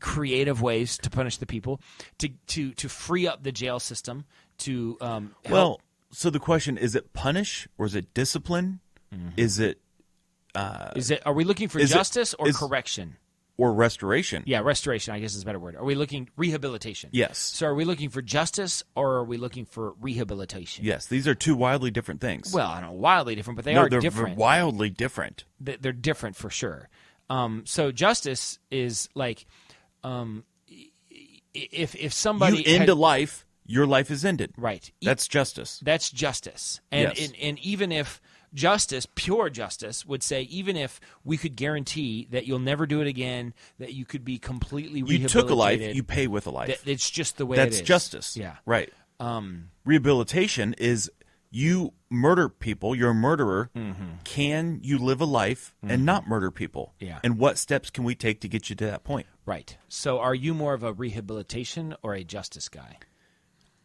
creative ways to punish the people, to free up the jail system, to help. Well, so the question is: it punish or is it discipline? Mm-hmm. Is it Are we looking for justice or correction? Or restoration? Yeah, restoration, I guess is a better word. Are we looking rehabilitation? Yes. So are we looking for justice or are we looking for rehabilitation? Yes. These are two wildly different things. Well, I don't know, wildly different, but they're different. Wildly different. They're different for sure. So justice is like, if somebody you end a life, your life is ended. Right. That's justice. That's justice. And Yes. and even if justice, pure justice, would say, even if we could guarantee that you'll never do it again, that you could be completely rehabilitated. You took a life, you pay with a life. It's just the way it is. That's justice. Yeah. Right. Rehabilitation is you murder people, you're a murderer. Mm-hmm. Can you live a life and not murder people? Yeah. And what steps can we take to get you to that point? Right. So are you more of a rehabilitation or a justice guy?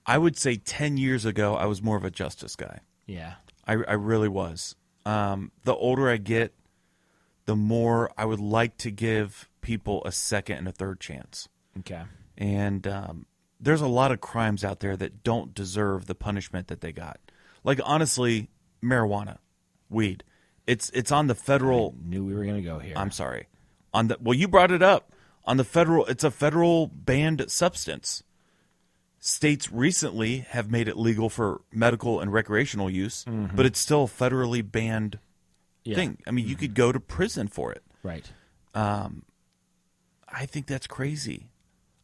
I would say 10 years ago, I was more of a justice guy. Yeah. I really was. The older I get, the more I would like to give people a second and a third chance. Okay. And there's a lot of crimes out there that don't deserve the punishment that they got. Like, honestly, marijuana, weed. It's on the federal. I knew we were going to go here. I'm sorry. Well, you brought it up. On the federal, it's a federal banned substance. States recently have made it legal for medical and recreational use, but it's still a federally banned thing. I mean, you could go to prison for it. Right. I think that's crazy.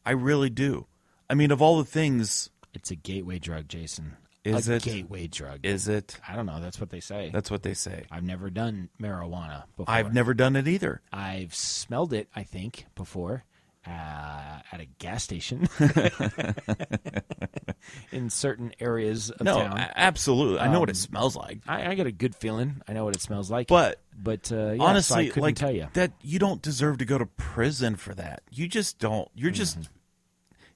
I really do. I mean, of all the things... It's a gateway drug, Jason. Is it? Gateway drug. Is it? I don't know. That's what they say. That's what they say. I've never done marijuana before. I've never done it either. I've smelled it, I think, before at a gas station in certain areas of town. Absolutely. I know what it smells like. I got a good feeling. I know what it smells like. But yeah, honestly, so I couldn't like tell you. that, you don't deserve to go to prison for that. You just don't. You're just.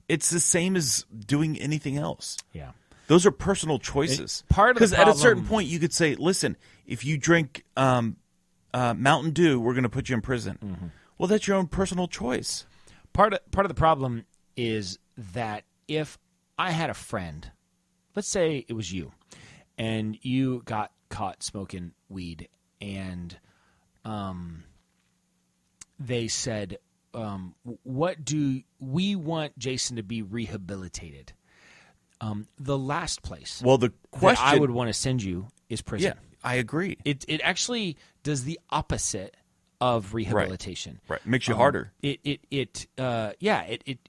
It's the same as doing anything else. Yeah. Those are personal choices. Part of the because at a certain problem- point, you could say, "Listen, if you drink Mountain Dew, we're going to put you in prison." Well, that's your own personal choice. Part of the problem is that if I had a friend, let's say it was you, and you got caught smoking weed, and they said, "What do we want Jason to be rehabilitated?" The last place Well, the question that I would want to send you is prison. Yeah, I agree. It actually does the opposite of rehabilitation. Right, makes you harder. It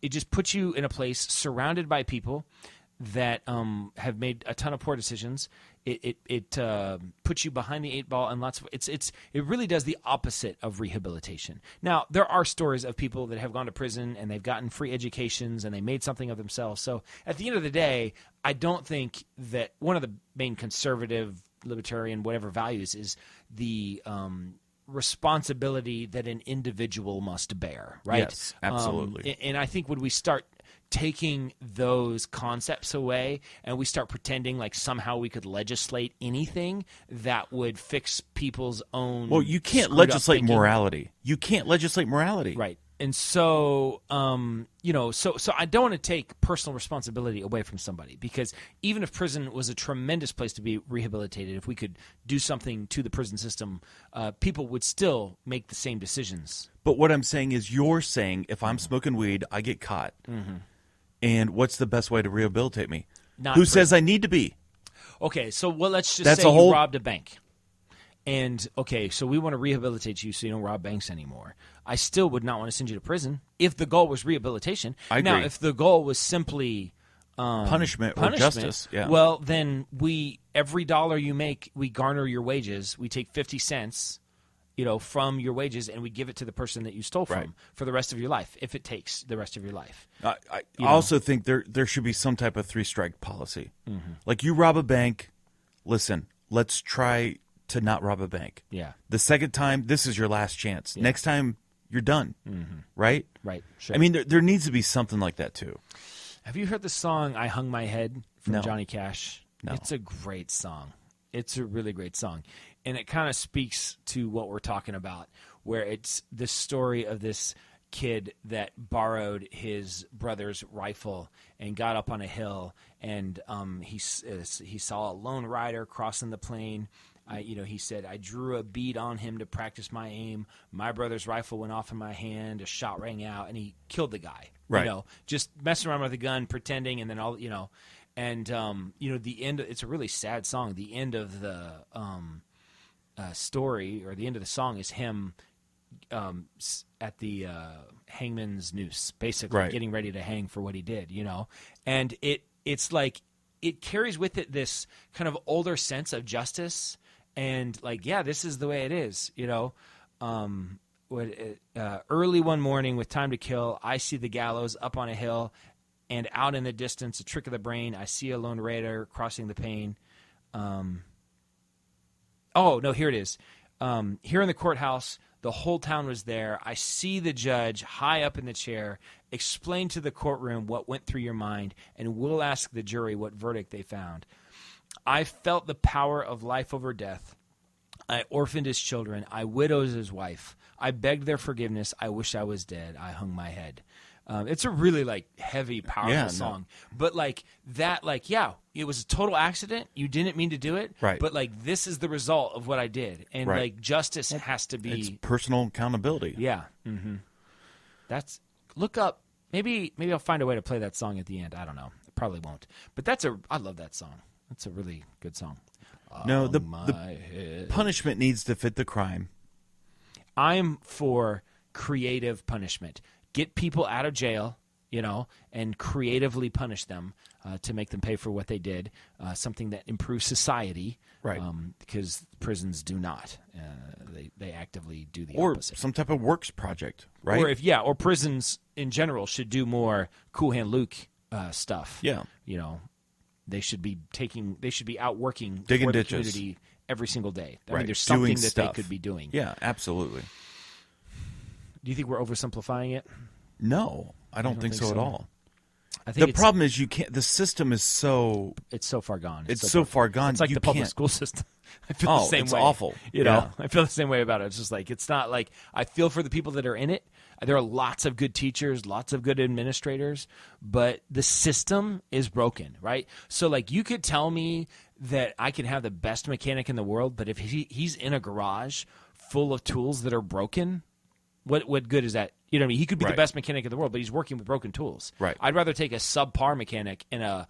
just puts you in a place surrounded by people that have made a ton of poor decisions. It puts you behind the eight ball, and it really does the opposite of rehabilitation. Now, there are stories of people that have gone to prison and they've gotten free educations and they made something of themselves. So at the end of the day, I don't think that one of the main conservative, libertarian, whatever values is the responsibility that an individual must bear, right? Yes, absolutely. And I think when we start taking those concepts away and we start pretending like somehow we could legislate anything that would fix people's own Well, you can't screwed up legislate thinking. morality. You can't legislate morality. Right. And so, so I don't want to take personal responsibility away from somebody, because even if prison was a tremendous place to be rehabilitated, if we could do something to the prison system, people would still make the same decisions. But what I'm saying is, you're saying if I'm smoking weed, I get caught. And what's the best way to rehabilitate me? Not Who prison. says I need to be? Okay, so let's just That's say a whole- you robbed a bank. And, okay, so we want to rehabilitate you so you don't rob banks anymore. I still would not want to send you to prison if the goal was rehabilitation. I Now, agree. if the goal was simply punishment or justice. Yeah. well, then every dollar you make, we garner your wages. We take 50 cents, from your wages, and we give it to the person that you stole from Right. for the rest of your life, if it takes the rest of your life. I also think there should be some type of 3-strike policy. Mm-hmm. Like you rob a bank, listen, let's try to not rob a bank. Yeah. The second time, this is your last chance. Next time, you're done. Right? Right. Sure. I mean, there needs to be something like that too. Have you heard the song "I Hung My Head" from No. Johnny Cash? No. It's a great song. It's a really great song. And it kind of speaks to what we're talking about, where it's the story of this kid that borrowed his brother's rifle and got up on a hill, and he saw a lone rider crossing the plain. He said, I drew a bead on him to practice my aim. My brother's rifle went off in my hand. A shot rang out, and he killed the guy. Right. Just messing around with a gun, pretending, and then and the end. It's a really sad song. The end of the story, or the end of the song, is him at the hangman's noose, basically Right. getting ready to hang for what he did. And it's like it carries with it this kind of older sense of justice. And this is the way it is, early one morning with time to kill, I see the gallows up on a hill, and out in the distance, a trick of the brain, I see a lone raider crossing the plain. Here it is. Here in the courthouse, the whole town was there. I see the judge high up in the chair, explain to the courtroom what went through your mind, and we'll ask the jury what verdict they found. I felt the power of life over death. I orphaned his children. I widowed his wife. I begged their forgiveness. I wish I was dead. I hung my head. It's a really heavy, powerful song. But it was a total accident. You didn't mean to do it. Right. But this is the result of what I did. And Right. justice has to It's be. personal accountability. Yeah. Mm-hmm. Look up. Maybe I'll find a way to play that song at the end. I don't know. I probably won't. But I love that song. That's a really good song. No, the head. punishment needs to fit the crime. I'm for creative punishment. Get people out of jail, and creatively punish them to make them pay for what they did. Something that improves society, Right. Because prisons do not. They actively do the Or opposite. some type of works project, right? Or prisons in general should do more Cool Hand Luke stuff. Yeah. They should be out working Digging for the ditches. community every single day. I Right. mean, there's something Doing that stuff. they could be doing. Yeah, absolutely. Do you think we're oversimplifying it? No, I don't think so at all. I think The problem is you can't. The system is so. it's so far gone. It's so far gone. It's like you the public can't- school system. I feel Oh, the same it's way. awful. Yeah. I feel the same way about it. It's just it's not I feel for the people that are in it. There are lots of good teachers, lots of good administrators, but the system is broken, right? So you could tell me that I can have the best mechanic in the world, but if he's in a garage full of tools that are broken, what good is that? You know what I mean? He could be the Right. best mechanic in the world, but he's working with broken tools. Right. I'd rather take a subpar mechanic in a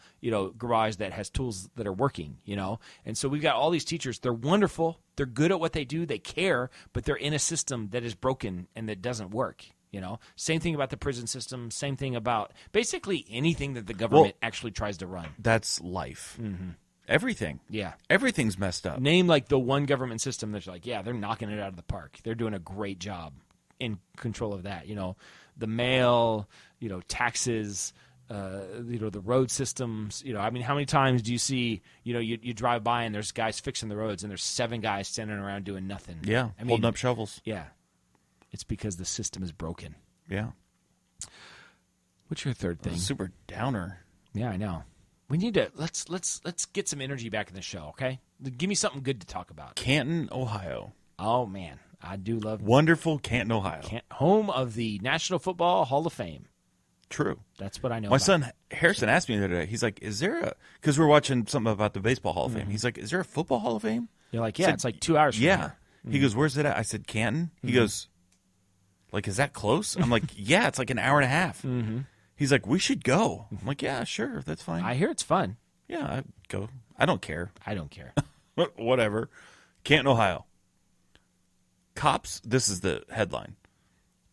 garage that has tools that are working. And so we've got all these teachers. They're wonderful. They're good at what they do. They care, but they're in a system that is broken and that doesn't work. Same thing about the prison system. Same thing about basically anything that the government actually tries to run. That's life. Mm-hmm. Everything. Yeah. Everything's messed up. Name the one government system that's they're knocking it out of the park. They're doing a great job in control of that. The mail, taxes, the road systems. How many times do you see, you drive by and there's guys fixing the roads and there's 7 guys standing around doing nothing. Yeah, holding up shovels. Yeah. It's because the system is broken. Yeah. What's your third thing? Super downer. Yeah, I know. We need to let's get some energy back in the show, okay? Give me something good to talk about. Canton, Ohio. Oh man, I do love Wonderful Canton, Ohio. home of the National Football Hall of Fame. True. That's what I know. My about. son Harrison asked me the other day. He's like, "Is there a?" Because we're watching something about the Baseball Hall of Fame. He's like, "Is there a Football Hall of Fame?" You're like, I yeah, said, it's 2 hours. From Yeah. here. He goes, "Where's it at?" I said, "Canton." He goes, "Is that close?" I'm like, "Yeah, it's an hour and a half." Mm-hmm. He's like, "We should go." I'm like, "Yeah, sure, that's fine." I hear it's fun. Yeah, I go. I don't care. I don't care. Whatever. Canton, Ohio. Cops. This is the headline.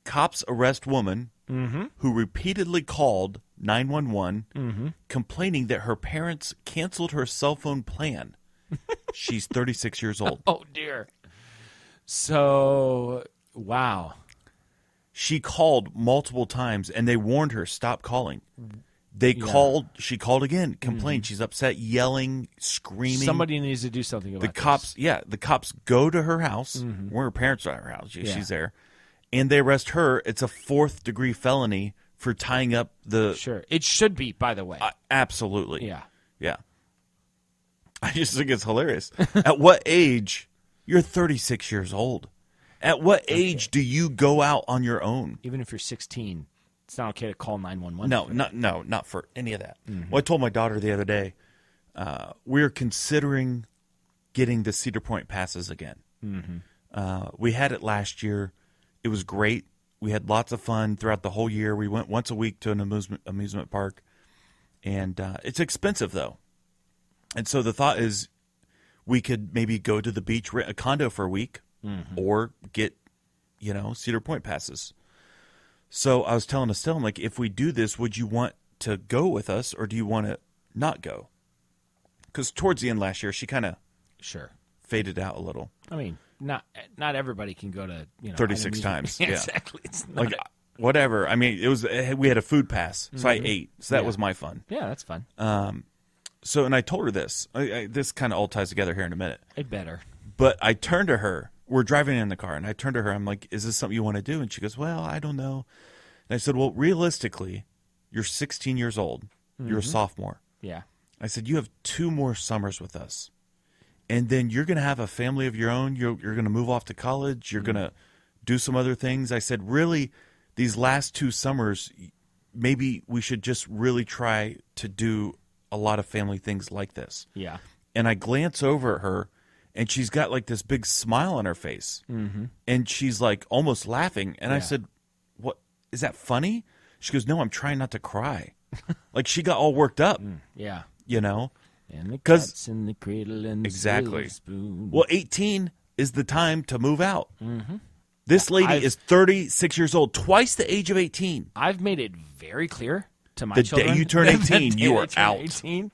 Cops arrest woman who repeatedly called 911 complaining that her parents canceled her cell phone plan. She's 36 years old. Oh, dear. So, wow. She called multiple times, and they warned her, stop calling. They called. She called again, complained. She's upset, yelling, screaming. Somebody needs to do something about this. The cops go to her house, where her parents are at her house. She's there. And they arrest her. It's a 4th-degree felony for tying up the... Sure. It should be, by the way. Absolutely. Yeah. Yeah. I just think it's hilarious. At what age? You're 36 years old. At what age do you go out on your own? Even if you're 16, it's not okay to call 911. No, not for any of that. Well, I told my daughter the other day, we're considering getting the Cedar Point passes again. We had it last year. It was great. We had lots of fun throughout the whole year. We went once a week to an amusement park. And it's expensive, though. And so the thought is we could maybe go to the beach, rent a condo for a week, or get, Cedar Point passes. So I was telling Estelle, I'm like, if we do this, would you want to go with us, or do you want to not go? Because towards the end last year, she kind of faded out a little. I mean, not everybody can go to 36 times. Yeah. Exactly. It's not like whatever. I mean, we had a food pass, so I ate. So that was my fun. Yeah, that's fun. So, and I told her this. This kind of all ties together here in a minute. It better. But I turned to her. We're driving in the car, and I turned to her. I'm like, is this something you want to do? And she goes, well, I don't know. And I said, well, realistically, you're 16 years old. You're a sophomore. Yeah. I said, you have 2 more summers with us. And then you're going to have a family of your own. You're going to move off to college. You're going to do some other things. I said, really, these last 2 summers, maybe we should just really try to do a lot of family things like this. Yeah. And I glance over at her, and she's got like this big smile on her face. And she's like almost laughing. And I said, what, is that funny? She goes, no, I'm trying not to cry. Like she got all worked up. Yeah. And the cat's in the cradle and the silver spoon. Well, 18 is the time to move out. This lady is 36 years old, twice the age of 18. I've made it very clear to my the children. The day you turn 18, you are out. 18,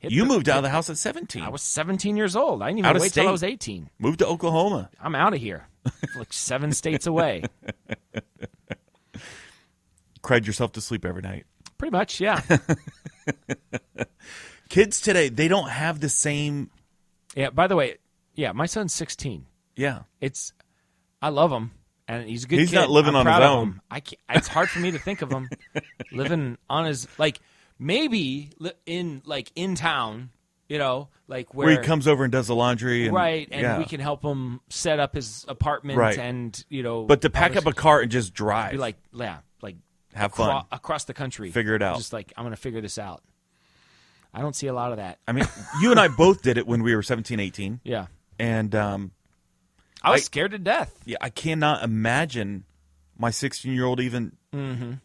you moved out of the house at 17. I was 17 years old. I didn't even wait till I was 18. Moved to Oklahoma. I'm out of here. Like 7 states away. Cried yourself to sleep every night. Pretty much, yeah. Kids today, they don't have the same... Yeah, by the way, my son's 16. Yeah. I love him, and he's a good kid. He's not living on his own. It's hard for me to think of him living on his... Like, maybe in town, where he comes over and does the laundry. And, we can help him set up his apartment and, But to pack up a car and just drive. Be have fun. Across the country. Figure it out. Just I'm going to figure this out. I don't see a lot of that. I mean, you and I both did it when we were 17, 18. Yeah. And I was scared to death. Yeah, I cannot imagine my 16-year-old even doing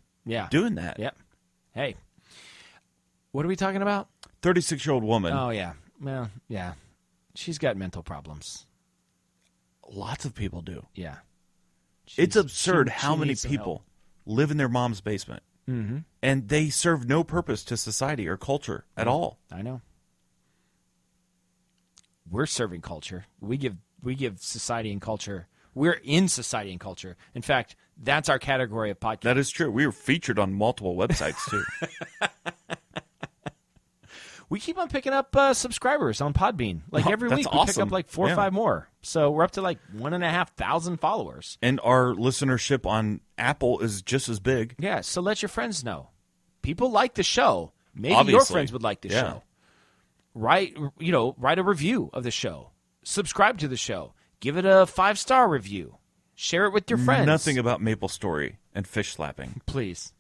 that. Yep. Hey, what are we talking about? 36-year-old woman. Oh, yeah. Well, yeah. She's got mental problems. Lots of people do. Yeah. It's absurd how many people live in their mom's basement. And they serve no purpose to society or culture at all. I know. We're serving culture. We give society and culture. We're in society and culture. In fact, that's our category of podcast. That is true. We were featured on multiple websites, too. We keep on picking up subscribers on Podbean. Every week we pick up 4 or 5 more. So we're up to 1,500 followers. And our listenership on Apple is just as big. Yeah, so let your friends know. People like the show. Maybe Obviously. Your friends would like the show. Write a review of the show. Subscribe to the show. Give it a 5-star review. Share it with your friends. Nothing about Maple Story and fish slapping. Please.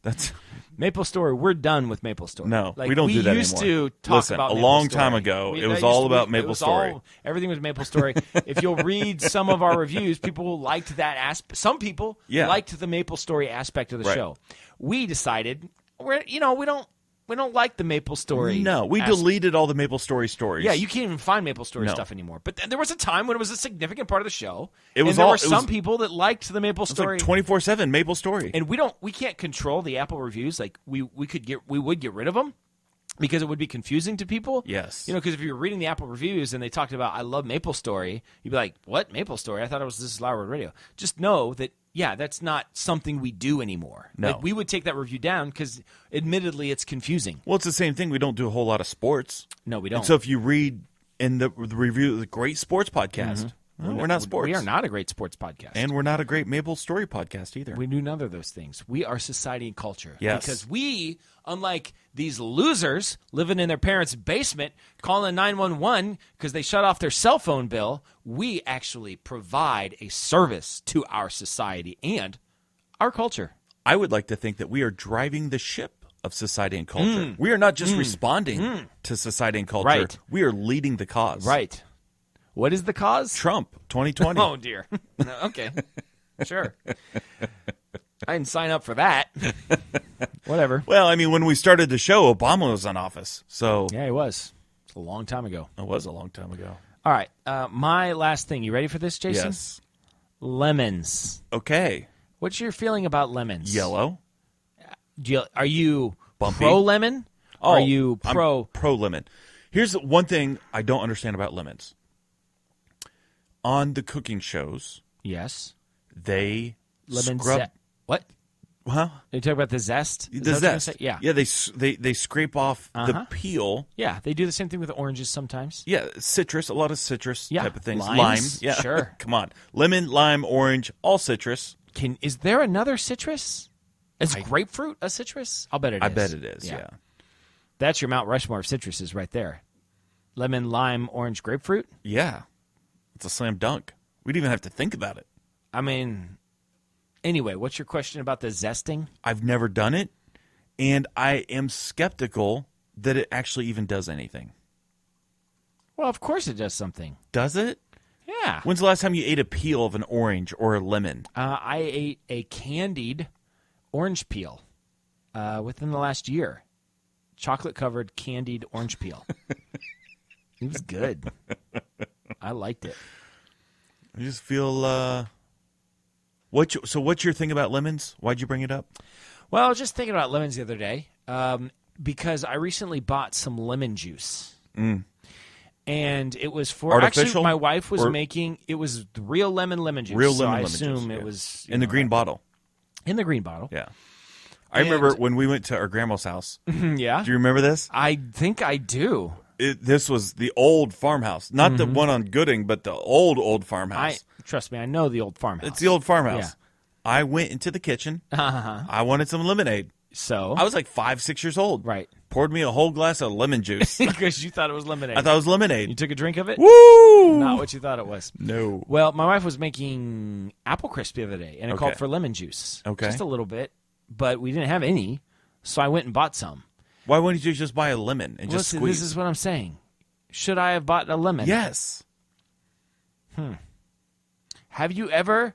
That's Maple Story. We're done with Maple Story. No, we don't do that anymore. We used to talk about a Maple long Story. time ago. It was all about Maple Story. Everything was Maple Story. If you'll read some of our reviews, people liked that aspect. Some people liked the Maple Story aspect of the show. We decided we don't don't like the Maple Story. No, we deleted all the Maple Story stories. Yeah, you can't even find Maple Story No. stuff anymore. But there was a time when it was a significant part of the show. It was and there all- were it some was- people that liked the Maple It's Story. like 24/7 Maple Story. And we can't control the Apple reviews. Like we would get rid of them because it would be confusing to people. Yes. Because if you're reading the Apple reviews and they talked about I love Maple Story, you'd be like, "What Maple Story? I thought this is Loud Road Radio." Just know that that's not something we do anymore. No. Like, we would take that review down because admittedly it's confusing. Well, it's the same thing. We don't do a whole lot of sports. No, we don't. And so if you read in the review of the great sports podcast, well, we're not sports. We are not a great sports podcast. And we're not a great Maple Story podcast either. We do none of those things. We are society and culture. Yes. Because we, unlike these losers living in their parents' basement, calling 911 because they shut off their cell phone bill, we actually provide a service to our society and our culture. I would like to think that we are driving the ship of society and culture. We are not just responding to society and culture. Right. We are leading the cause. Right. What is the cause? Trump, 2020. Oh, dear. Okay. Sure. I didn't sign up for that. Whatever. Well, I mean, when we started the show, Obama was in office. So Yeah, it was. It's a long time ago. it was a long time ago. All right. My last thing. You ready for this, Jason? Yes. Lemons. Okay. What's your feeling about lemons? Yellow. Are you Bumpy. pro lemon? Oh, Are you pro? I'm pro lemon. Here's one thing I don't understand about lemons. On the cooking shows, Yes. they Lemon scrub. What? Huh? Are you talking about the zest? Is The that what you're gonna zest. say? Yeah. Yeah. They scrape off the peel. Yeah. They do the same thing with oranges sometimes. Yeah, citrus, a lot of citrus Yeah, type of things. limes, Lime, yeah, sure. Come on, lemon, lime, orange, all citrus. Is there another citrus? Is grapefruit a citrus? I'll bet it is. I bet it is. Yeah. That's your Mount Rushmore of citruses right there. Lemon, lime, orange, grapefruit. Yeah. It's a slam dunk. We didn't even have to think about it. I mean, anyway, what's your question about the zesting? I've never done it, and I am skeptical that it actually even does anything. Well, of course it does something. Does it? Yeah. When's the last time you ate a peel of an orange or a lemon? I ate a candied orange peel within the last year. Chocolate-covered candied orange peel. It was good. I liked it. I just feel. What's your thing about lemons? Why'd you bring it up? Well, I was just thinking about lemons the other day because I recently bought some lemon juice. And it was for Artificial? actually my wife was Or- making it was real lemon juice. Real so lemon I juice, assume yeah. it was In the green bottle. in the green bottle. Yeah. I remember when we went to our grandma's house. Yeah. Do you remember this? I think I do. This was the old farmhouse, not the one on Gooding, but the old farmhouse. Trust me, I know the old farmhouse. It's the old farmhouse. Yeah. I went into the kitchen. I wanted some lemonade. So I was like 5, 6 years old. right. Poured me a whole glass of lemon juice. Because you thought it was lemonade. I thought it was you lemonade. took a drink of it? Woo! Not what you thought it was. No. Well, my wife was making apple crisp the other day, and it Okay. called for lemon juice. Okay. Just a little bit, but we didn't have any, so I went and bought some. Why wouldn't you just buy a lemon and just Listen, squeeze? this is what I'm saying. Should I have bought a lemon? Yes. Have you ever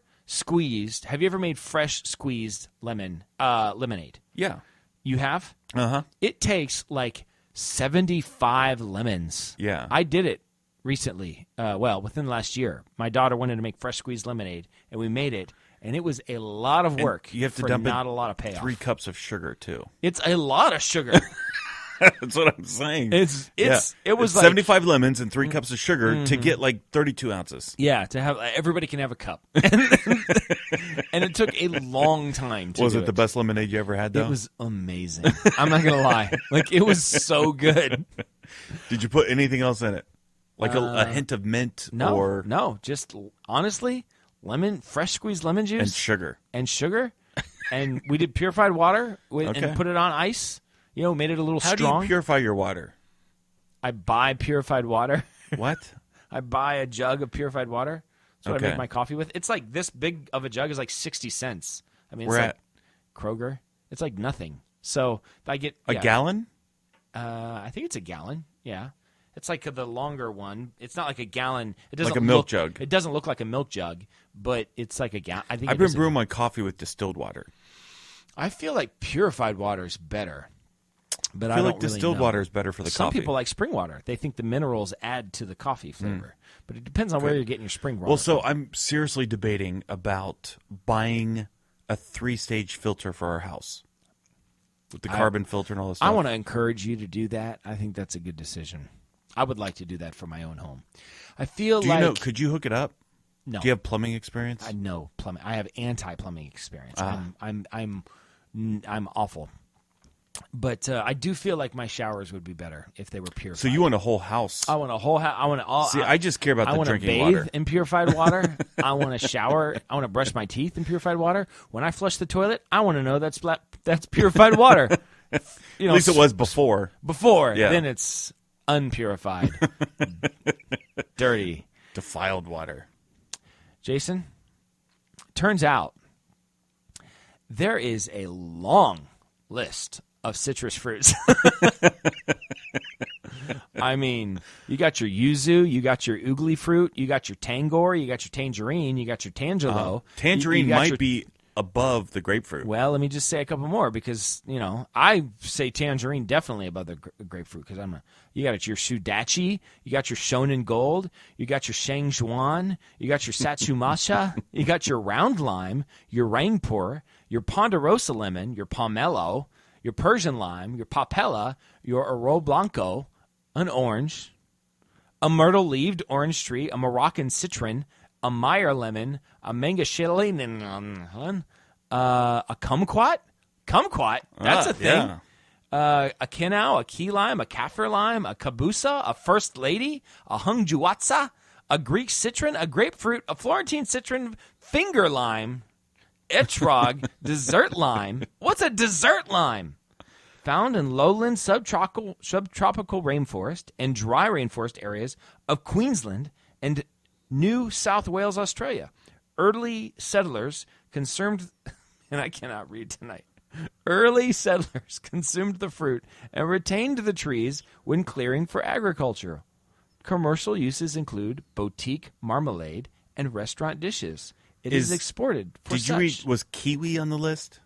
made fresh squeezed lemonade? Yeah. You have? Uh-huh. It takes like 75 lemons. Yeah. I did it recently. Within the last year. My daughter wanted to make fresh squeezed lemonade, and we made it, and it was a lot of work. You have to for dump not in a lot of payoff. 3 cups of sugar, too. It's a lot of sugar. That's what I'm saying. It was It's like 75 lemons and 3 cups of sugar to get like 32 ounces. yeah, to have everybody can have a cup, and it took a long time. To Was do it the best lemonade you ever had, though? It was amazing. I'm not gonna lie, like it was so good. Did you put anything else in it? Like a hint of mint No, just honestly, fresh squeezed lemon juice and sugar. and we did purified water Okay. and put it on ice. Made it a little How strong. do you purify your water? I buy purified water. What? I buy a jug of purified water. That's what I Okay. make my coffee with. It's like this big of a jug is like 60 cents. I mean, Where it's at? like Kroger. It's like nothing. So I get A gallon? I think it's a gallon. Yeah. It's like the longer one. It's not like a gallon. It doesn't Like a milk look- jug. It doesn't look like a milk jug, but it's like a gallon. I think I've it been is a- brewing my coffee with distilled water. I feel like purified water is better But I I feel don't like distilled really know. water is better for the Some coffee. people like spring water. They think the minerals add to the coffee flavor. But it depends on where you're getting your spring water. Well, so from. I'm seriously debating about buying a 3-stage filter for our house with the carbon filter and all this stuff. I want to encourage you to do that. I think that's a good decision. I would like to do that for my own home. I feel Do like you know? Could you hook it up? no. Do you have plumbing experience? I know plumbing. I have anti-plumbing experience. Ah. I'm awful. But I do feel like my showers would be better if they were purified. So you want a whole house? I want a whole house. I want to all. See, I just care about I the want to drinking bathe water. in purified water. I want to shower. I want to brush my teeth in purified water. When I flush the toilet, I want to know that's purified water. You know, At least it was before. before. Yeah. Then it's unpurified, dirty. Defiled water. Jason, turns out there is a long list of citrus fruits. I mean, you got your yuzu, you got your oogly fruit, you got your tangor, you got your tangerine, you got your tangelo. Tangerine You got might your- be above the grapefruit. Well, let me just say a couple more because, I say tangerine definitely above the grapefruit because you got your Sudachi, you got your Shonen Gold, you got your Shangzhuan, you got your Satsumasha, you got your round lime, your Rangpur, your Ponderosa lemon, your Pomelo, your Persian lime, your Papella, your Aro Blanco, an orange, a myrtle-leaved orange tree, a Moroccan citron, a Meyer lemon, a Mangoshelin, a kumquat. Kumquat, that's a thing. Yeah. A kinau, a key lime, a kaffir lime, a kabusa, a first lady, a hungjuatsa, a Greek citron, a grapefruit, a Florentine citron, finger lime, etrog, dessert lime. What's a dessert lime? Found in lowland subtropical rainforest and dry rainforest areas of Queensland and New South Wales, Australia. Early settlers consumed, and I cannot read tonight. Early settlers consumed the fruit and retained the trees when clearing for agriculture. Commercial uses include boutique marmalade and restaurant dishes. It is exported for Did you read? such. Was kiwi on the list?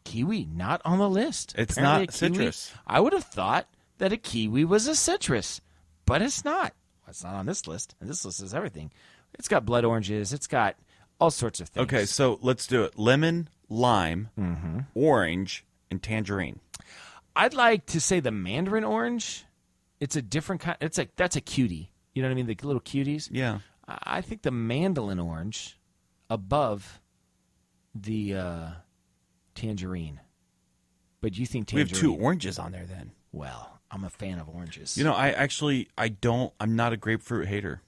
Kiwi not on the list. It's Apparently not a kiwi- citrus. I would have thought that a kiwi was a citrus, but it's not. Well, it's not on this list, and this list is everything. It's got blood oranges. It's got all sorts of things. Okay, so let's do it. Lemon, lime, Mm-hmm. orange, and tangerine. I'd like to say the mandarin orange. It's a different kind. It's like that's a cutie. You know what I mean? The little cuties. Yeah. I think the mandolin orange above the tangerine. But you think We tangerine? have 2 oranges on there then. Well, I'm a fan of oranges. You know, I'm not a grapefruit hater.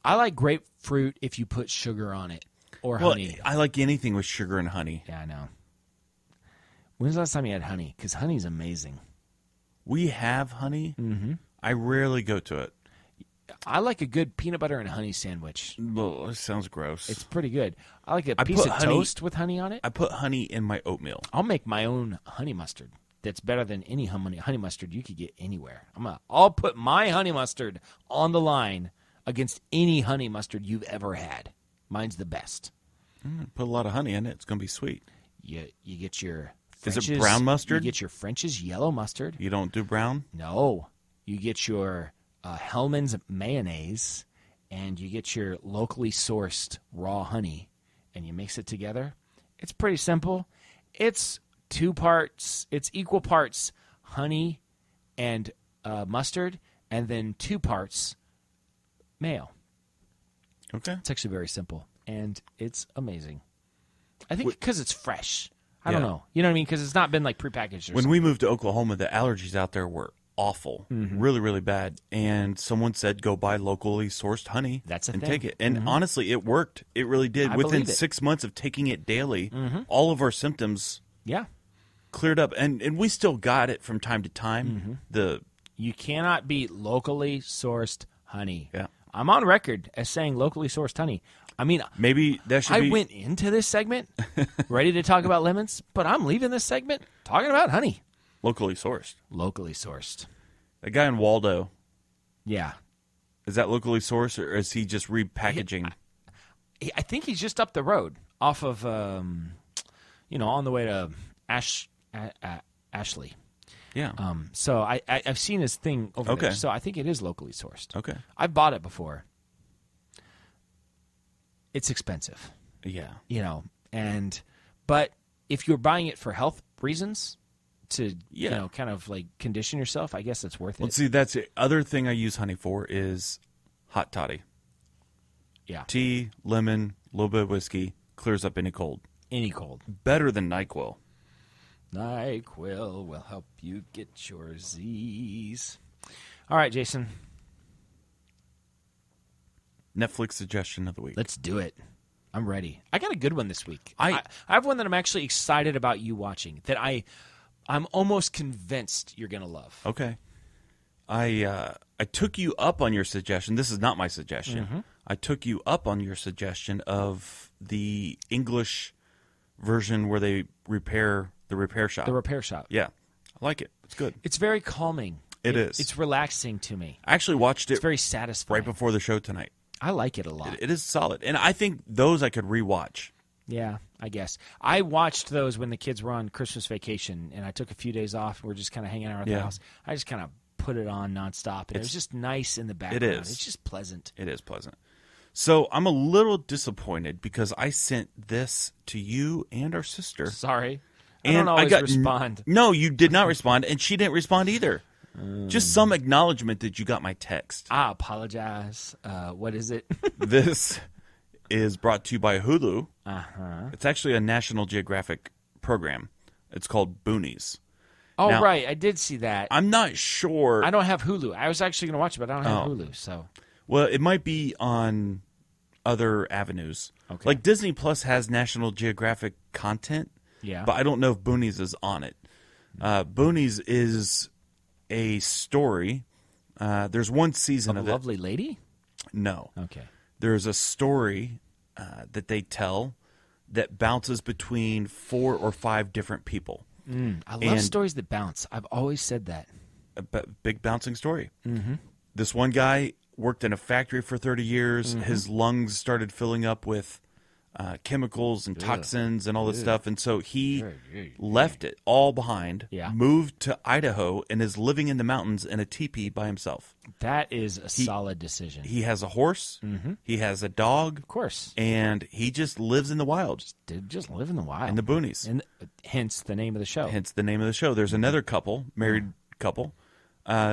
I like grapefruit if you put sugar on it or Well, honey. I like anything with sugar and honey. Yeah, I know. When's the last time you had honey? Because honey's amazing. We have honey. Mm-hmm. I rarely go to it. I like a good peanut butter and honey sandwich. Well, it sounds gross. It's pretty good. I like a I piece put of honey- toast with honey on it. I put honey in my oatmeal. I'll make my own honey mustard. That's better than any honey mustard you could get anywhere. I'll put my honey mustard on the line against any honey mustard you've ever had. Mine's the best. Put a lot of honey in it. It's going to be sweet. You get your Is it French's, brown mustard? You get your French's yellow mustard. You don't do brown? No, you get your Hellman's mayonnaise, and you get your locally sourced raw honey, and you mix it together. It's pretty simple. It's 2 parts. It's equal parts honey and mustard, and then 2 parts mayo. Okay. It's actually very simple, and it's amazing. I think because it's fresh. I don't Yeah. know. You know what I mean? Because it's not been like prepackaged or When something. we moved to Oklahoma, the allergies out there were awful, Mm-hmm. really, really bad. And someone said, go buy locally sourced honey That's a and thing. take it. And honestly, it worked. It really did. I Within believe it. 6 months of taking it daily, all of our symptoms Yeah. cleared up. And we still got it from time to time. The You cannot beat locally sourced honey. Yeah. I'm on record as saying locally sourced honey. I mean, maybe that should I be. went into this segment ready to talk about lemons, but I'm leaving this segment talking about honey. Locally sourced. Locally sourced. The guy in Waldo, Yeah. is that locally sourced or is he just repackaging? I think he's just up the road off of, on the way to Ashley. Yeah. So I've seen his thing over there. Okay. So I think it is locally sourced. Okay. I've bought it before. It's expensive, Yeah. but if you're buying it for health reasons to, Yeah. kind of like condition yourself, I guess it's worth Well, it. see, that's the other thing I use honey for is hot toddy. Yeah. Tea, lemon, a little bit of whiskey, clears up any cold. Any cold. Better than NyQuil. NyQuil will help you get your Z's. All right, Jason. Netflix suggestion of the week. Let's do it. I'm ready. I got a good one this week. I have one that I'm actually excited about you watching, that I'm almost convinced you're going to love. Okay. I took you up on your suggestion. This is not my suggestion. Mm-hmm. I took you up on your suggestion of the English version where they repair the repair shop. The Repair Shop. Yeah. I like it. It's good. It's very calming. It is. It's relaxing to me. I actually watched it It's very satisfying. right before the show tonight. I like it a lot. It is solid. And I think those I could rewatch. Yeah, I guess. I watched those when the kids were on Christmas vacation, and I took a few days off. We're just kind of hanging out at the Yeah. house. I just kind of put it on nonstop, and it was just nice in the background. is. It's just pleasant. It is pleasant. So I'm a little disappointed because I sent this to you and our sister. Sorry. I And don't always got respond. No, you did not respond, and she didn't respond either. Just some acknowledgement that you got my text. I apologize. What is it? This is brought to you by Hulu. Uh-huh. It's actually a National Geographic program. It's called Boonies. Oh, Now- right. I did see that. I'm not sure. I don't have Hulu. I was actually going to watch it, but I don't have Oh. Hulu. So Well, it might be on other avenues. Okay. Like Disney Plus has National Geographic content, yeah. but I don't know if Boonies is on it. Boonies is a story. There's one season Of of a it. lovely lady? No. Okay. There's a story that they tell that bounces between 4 or 5 different people. I love And- stories that bounce. I've always said that. Big bouncing story. Mm-hmm. This one guy worked in a factory for 30 years. Mm-hmm. His lungs started filling up with chemicals and toxins and all this stuff. And so he left it all behind, Yeah. moved to Idaho, and is living in the mountains in a teepee by himself. That is a solid decision. He has a horse. Mm-hmm. He has a dog. Of course. And he just lives in the wild, Did just live in the wild. in the boonies. And hence the name of the show. Hence the name of the show. There's another couple, married couple.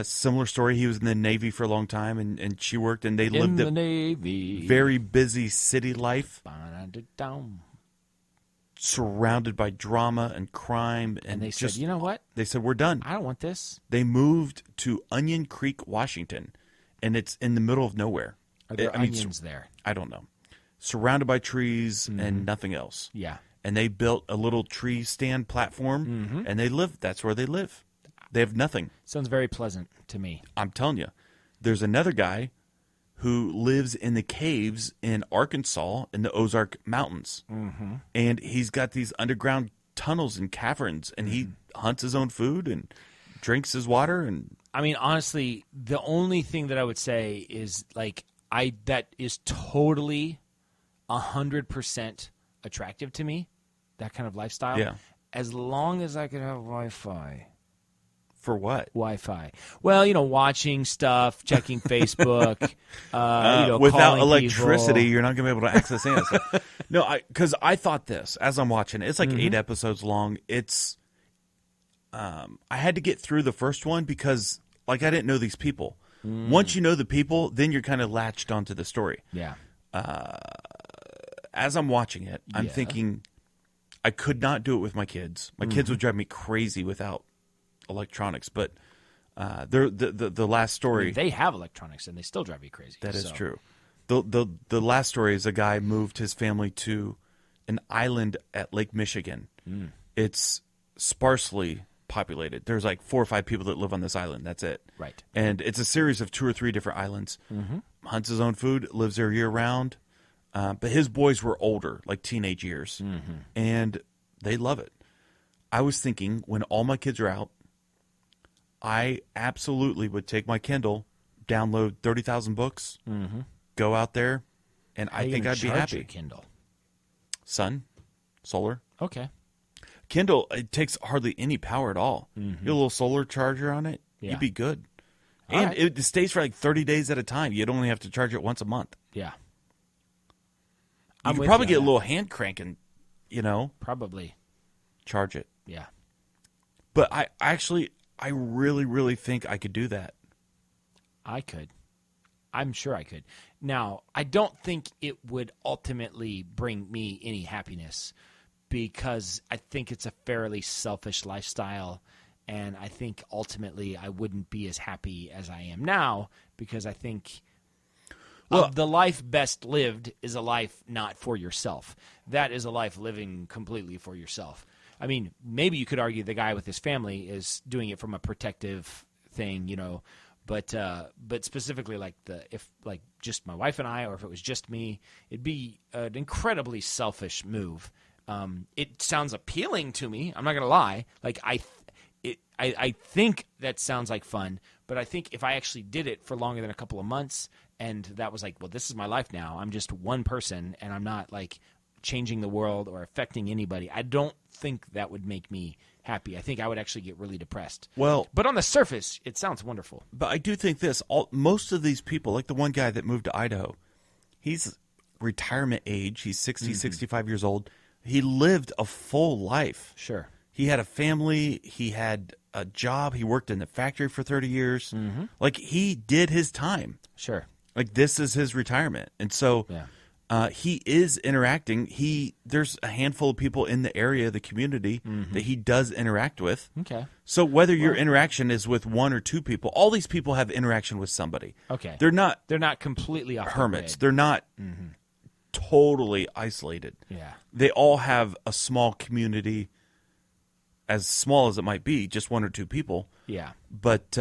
Similar story. He was in the Navy for a long time, and she worked, and they in lived the a Navy. very busy city life, Ba-da-da-dum. surrounded by drama and crime. And they just, said, you know what? they said, we're done. I don't want this. They moved to Onion Creek, Washington, and it's in the middle of nowhere. Are there I mean, onions there? I don't know. Surrounded by trees and nothing else. Yeah. And they built a little tree stand platform, and they live. That's where they live. They have nothing. Sounds very pleasant to me. I'm telling you. There's another guy who lives in the caves in Arkansas in the Ozark Mountains. Mm-hmm. And he's got these underground tunnels and caverns, and he hunts his own food and drinks his water. And I mean, honestly, the only thing that I would say is that is totally 100% attractive to me, that kind of lifestyle. Yeah. As long as I could have Wi-Fi. for what? Wi-Fi. Well, watching stuff, checking Facebook, Without calling electricity, people. you're not going to be able to access any of that stuff. No, because I thought this as I'm watching it. It's like 8 episodes long. It's I had to get through the first one because I didn't know these people. Once you know the people, then you're kind of latched onto the story. Yeah. As I'm watching it, I'm Yeah. thinking I could not do it with my kids. My kids would drive me crazy without electronics. But the last story. They have electronics and they still drive you crazy. That is so. true. The last story is a guy moved his family to an island at Lake Michigan. It's sparsely populated. There's 4 or 5 people that live on this island. That's it. Right. And it's a series of 2 or 3 different islands. Hunts his own food, lives there year round. But his boys were older, like teenage years, and they love it. I was thinking when all my kids are out, I absolutely would take my Kindle, download 30,000 books, go out there, and I think I'd be Charge happy. your Kindle. Sun, solar. Okay. Kindle, it takes hardly any power at all. You get a little solar charger on it, Yeah. you'd be good. All And right. it stays for like 30 days at a time. You'd only have to charge it once a month. Yeah. You I'm could with probably you get a on little hand crank and, Probably. charge it. Yeah. But I really, really think I could do that. I could. I'm sure I could. Now, I don't think it would ultimately bring me any happiness because I think it's a fairly selfish lifestyle. And I think ultimately I wouldn't be as happy as I am now because I think the life best lived is a life not for yourself. That is a life living completely for yourself. I mean, maybe you could argue the guy with his family is doing it from a protective thing, but specifically if just my wife and I, or if it was just me, it'd be an incredibly selfish move. It sounds appealing to me. I'm not gonna lie. I think that sounds like fun, but I think if I actually did it for longer than a couple of months, and that was well, this is my life now. I'm just one person, and I'm not changing the world or affecting anybody. I don't think that would make me happy. I think I would actually get really depressed. Well, But on the surface, it sounds wonderful. but I do think this. Most of these people, like the one guy that moved to Idaho, he's retirement age. He's 60, 65 years old. He lived a full life. Sure. He had a family. He had a job. He worked in the factory for 30 years. He did his time. Sure. This is his retirement. And so he is interacting. There's a handful of people in the area, the community, that he does interact with. Okay. So whether your interaction is with one or two people, all these people have interaction with somebody. Okay. They're not They're not completely off hermits. The grid. They're not totally isolated. Yeah. They all have a small community, as small as it might be, just one or two people. Yeah. But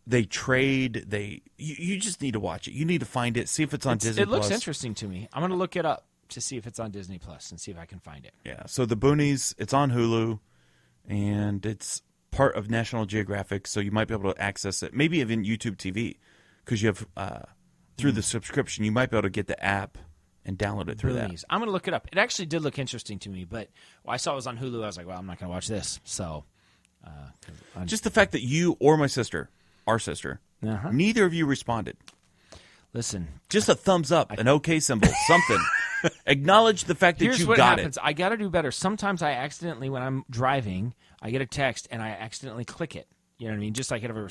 they trade. You just need to watch it. You need to find it. See if it's on Disney. It looks Plus. interesting to me. I'm going to look it up to see if it's on Disney Plus and see if I can find it. Yeah. So the Boonies, it's on Hulu, and it's part of National Geographic, so you might be able to access it. Maybe even YouTube TV, because you have through the subscription, you might be able to get the app and download it through Boonies. I'm going to look it up. It actually did look interesting to me, but I saw it was on Hulu. I was like, well, I'm not going to watch this. So, that. Just the fact that you or my sister, our sister, neither of you responded. Listen, Just a thumbs up, an okay symbol, something. Acknowledge the fact that here's you what got happens. it. I got to do better. Sometimes I accidentally, when I'm driving, I get a text and I accidentally click it. You know what I mean? Just like I have a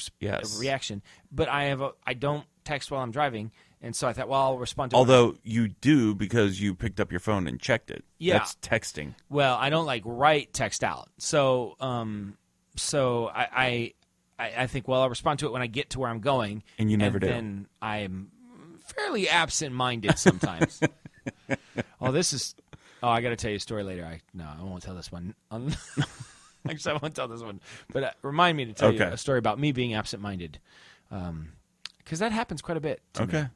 reaction. But I don't text while I'm driving, and so I thought, well, I'll respond to it. Although you do, because you picked up your phone and checked it. Yeah. That's texting. Well, I don't write text out. So I think, well, I'll respond to it when I get to where I'm going. And you never do. And I'm fairly absent-minded sometimes. I got to tell you a story later. I won't tell this one. Actually, I won't tell this one. But remind me to tell you a story about me being absent-minded. Because that happens quite a bit to me.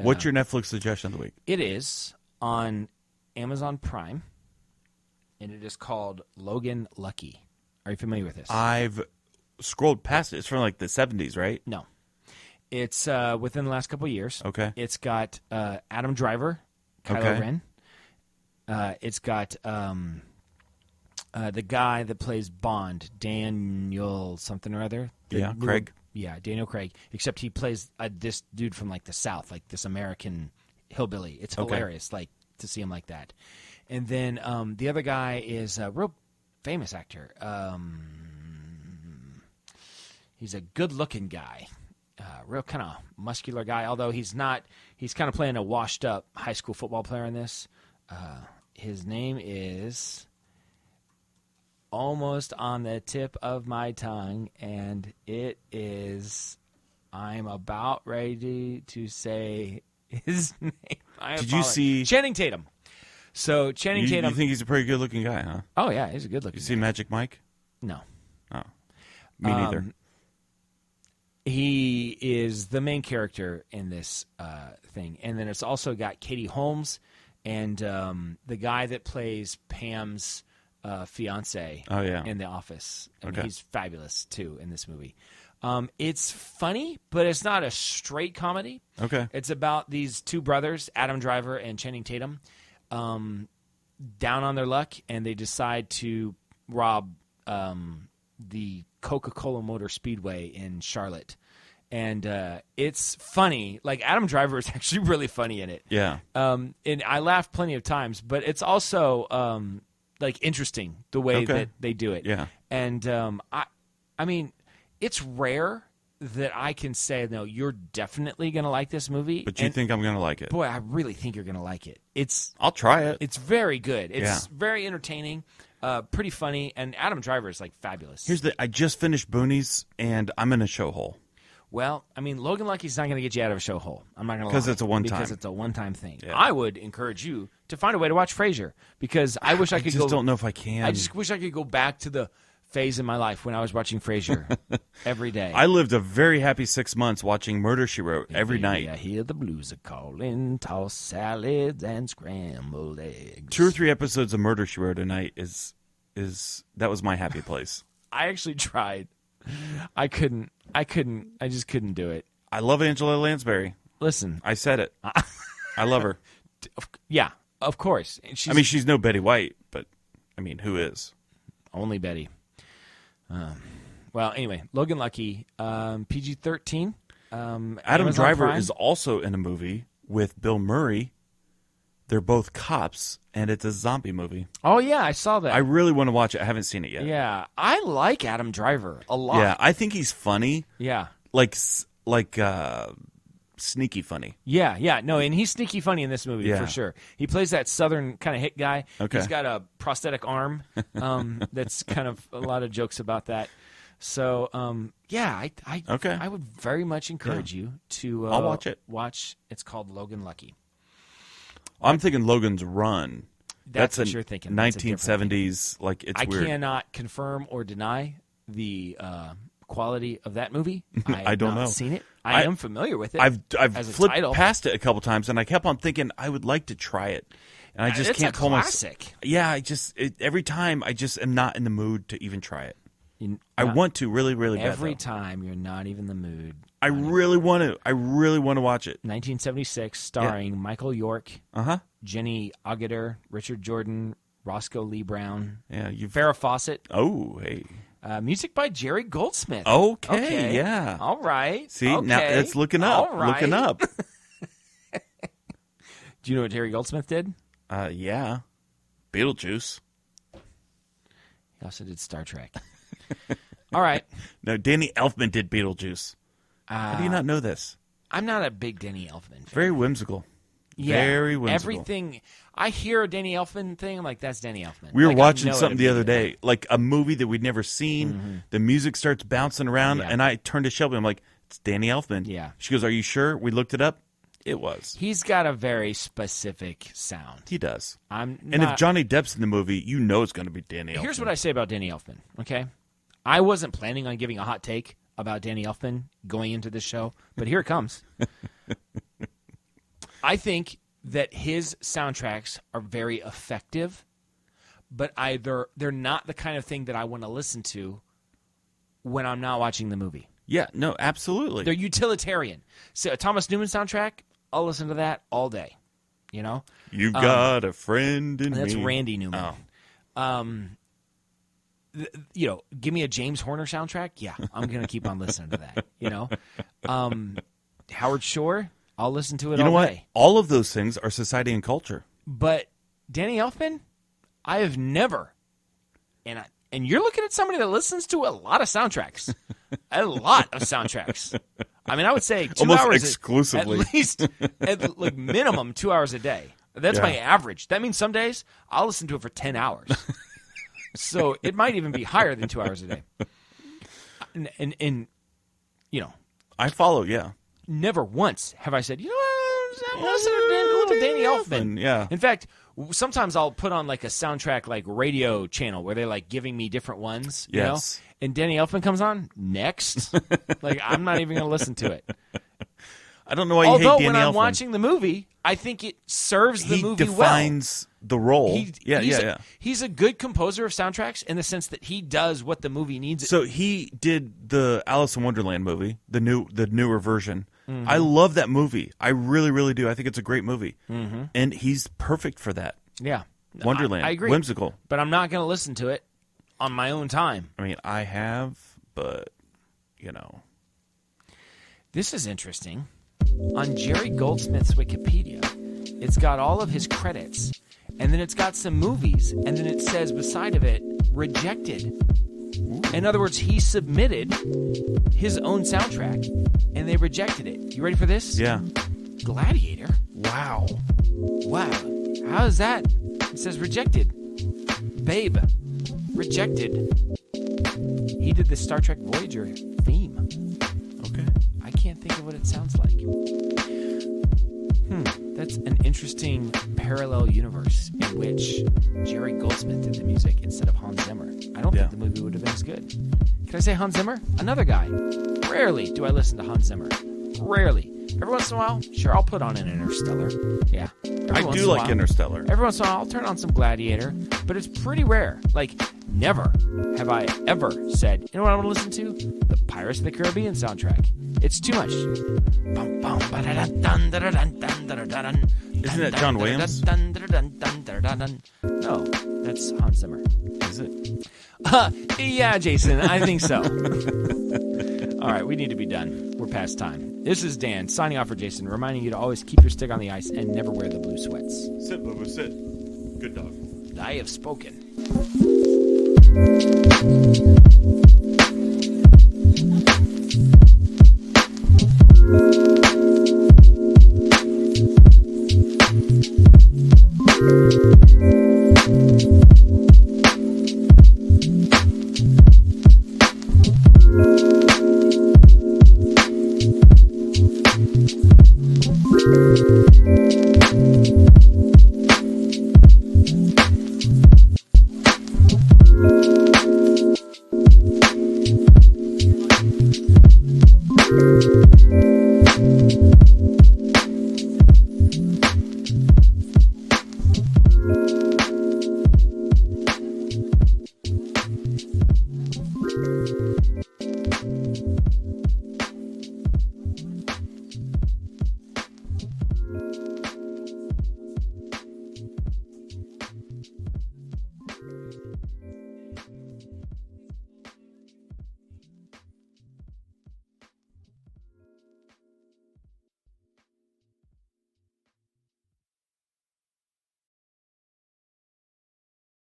What's your Netflix suggestion of the week? It is on Amazon Prime, and it is called Logan Lucky. Are you familiar with this? I've scrolled past it. It's from the 70s, right? No. It's within the last couple of years. Okay. It's got Adam Driver, Kylo Ren. It's got the guy that plays Bond, Daniel something or other. Craig. Yeah, Daniel Craig. Except he plays this dude from the South, this American hillbilly. It's hilarious, to see him like that. And then the other guy is a real famous actor. He's a good-looking guy, real kind of muscular guy. Although he's not. He's kind of playing a washed-up high school football player in this. His name is almost on the tip of my tongue, and it is. I'm about ready to say his name. Did you see Channing Tatum? So Channing Tatum. You think he's a pretty good-looking guy, huh? Oh yeah, he's a good-looking. You see Magic Mike? No. Oh, me neither. He is the main character in this thing, and then it's also got Katie Holmes and the guy that plays Pam's fiance in The Office. And he's fabulous too in this movie. It's funny, but it's not a straight comedy. Okay. It's about these two brothers, Adam Driver and Channing Tatum, down on their luck, and they decide to rob the Coca-Cola Motor Speedway in Charlotte. And it's funny. Like, Adam Driver is actually really funny in it. Yeah. And I laughed plenty of times, but it's also like interesting the way that they do it. Yeah. And I mean, it's rare that I can say, no, you're definitely going to like this movie. But you think I'm going to like it? Boy, I really think you're going to like it. I'll try it. It's very good. It's very entertaining, pretty funny, and Adam Driver is like fabulous. I just finished Boonies, and I'm in a show hole. Well, I mean, Logan Lucky's not going to get you out of a show hole. I'm not going to lie. Because it's a one-time. Because it's a one-time thing. Yeah. I would encourage you to find a way to watch Frasier, because I wish I could just don't know if I can. I just wish I could go back to the phase in my life when I was watching Frasier every day. I lived a very happy 6 months watching Murder, She Wrote every night. I hear the blues are calling, toss salads and scrambled eggs. 2 or 3 episodes of Murder, She Wrote a night is that was my happy place. I actually tried. I just couldn't do it. I love Angela Lansbury. Listen. I said it. I love her. Yeah, of course. She's no Betty White, but I mean, who is? Only Betty. Well, anyway, Logan Lucky, PG-13. Adam Amazon Driver Prime. is also in a movie with Bill Murray. They're both cops, and it's a zombie movie. Oh, yeah, I saw that. I really want to watch it. I haven't seen it yet. Yeah, I like Adam Driver a lot. Yeah, I think he's funny. Yeah. Like sneaky funny. Yeah. No, and he's sneaky funny in this movie for sure. He plays that southern kind of hit guy. Okay. He's got a prosthetic arm. That's kind of a lot of jokes about that. So, I would very much encourage you to I'll watch it. It's called Logan Lucky. I'm thinking Logan's Run. That's what a you're thinking. That's a different 1970s. Like, it's weird. I cannot confirm or deny the quality of that movie. I don't know. I have not seen it. I am familiar with it. I've as a flipped title. past it a couple times, and I kept on thinking I would like to try it, and I just It's can't a pull classic. myself. Yeah, every time I just am not in the mood to even try it. I Not- want to really, really bad. Every though. time you're not even in the mood. I really want to. I really want to watch it. 1976, starring Michael York, Jenny Agutter, Richard Jordan, Roscoe Lee Brown, Yeah, Farrah Fawcett. Oh, hey. Music by Jerry Goldsmith. Okay, yeah. All right. See, okay. now it's looking up. All right. Looking up. Do you know what Jerry Goldsmith did? Yeah. Beetlejuice. He also did Star Trek. All right. No, Danny Elfman did Beetlejuice. How do you not know this? I'm not a big Danny Elfman fan. Very whimsical. Yeah, Very whimsical. everything. I hear a Danny Elfman thing. I'm like, that's Danny Elfman. We were Like, I watching know it something the other immediately. day, like a movie that we'd never seen. The music starts bouncing around, Yeah. and I turned to Shelby. I'm like, it's Danny Elfman. Yeah. She goes, are you sure? We looked it up. It was. He's got a very specific sound. He does. I'm And not, if Johnny Depp's in the movie, you know it's going to be Danny Elfman. Here's what I say about Danny Elfman, okay? I wasn't planning on giving a hot take about Danny Elfman going into this show, but here it comes. I think that his soundtracks are very effective, but they're not the kind of thing that I want to listen to when I'm not watching the movie. Yeah, no, absolutely. They're utilitarian. So a Thomas Newman soundtrack, I'll listen to that all day. You know? You've got a friend in That's me. Randy Newman. Oh. Give me a James Horner soundtrack. Yeah, I'm going to keep on listening to that. You know? Howard Shore, I'll listen to it You know all what? day. All of those things are society and culture. But Danny Elfman, I have never, and you're looking at somebody that listens to a lot of soundtracks. A lot of soundtracks. I mean, I would say 2 Almost hours exclusively. at least, at like minimum 2 hours a day. That's my average. That means some days I'll listen to it for 10 hours. So it might even be higher than 2 hours a day. And I follow, yeah. never once have I said, you know what, I'm listening to a little Danny Elfman. Yeah. In fact, sometimes I'll put on like a soundtrack like radio channel where they're like giving me different ones, you know? Yes. And Danny Elfman comes on next. Like, I'm not even going to listen to it. I don't know why you Although hate Danny when I'm Elfman. watching the movie, I think it serves the he movie well. defines the role. He's He's a good composer of soundtracks in the sense that he does what the movie needs. So he did the Alice in Wonderland movie, the newer version. Mm-hmm. I love that movie. I really, really do. I think it's a great movie, and he's perfect for that. Yeah. Wonderland, I agree. whimsical. But I'm not going to listen to it on my own time. I mean, I have, but, This is interesting. On Jerry Goldsmith's Wikipedia, it's got all of his credits, and then it's got some movies, and then it says beside of it, rejected. In other words, he submitted his own soundtrack, and they rejected it. You ready for this? Yeah. Gladiator? Wow. How is that? It says rejected. Babe. Rejected. He did the Star Trek Voyager theme. Okay. I can't think of what it sounds like. That's an interesting parallel universe in which Jerry Goldsmith did the music instead of Hans Zimmer. I don't think the movie would have been as good. Can I say Hans Zimmer? Another guy. Rarely do I listen to Hans Zimmer. Rarely. Every once in a while, sure, I'll put on an Interstellar. Yeah. I do like Interstellar. Every once in a while, I'll turn on some Gladiator, but it's pretty rare. Like, never have I ever said, you know what I want to listen to? The Pirates of the Caribbean soundtrack. It's too much. Isn't that John Williams? No, that's Hans Zimmer. Is it? Yeah, Jason, I think so. All right, we need to be done. We're past time. This is Dan, signing off for Jason, reminding you to always keep your stick on the ice and never wear the blue sweats. Sit, Boo Boo, sit. Good dog. I have spoken.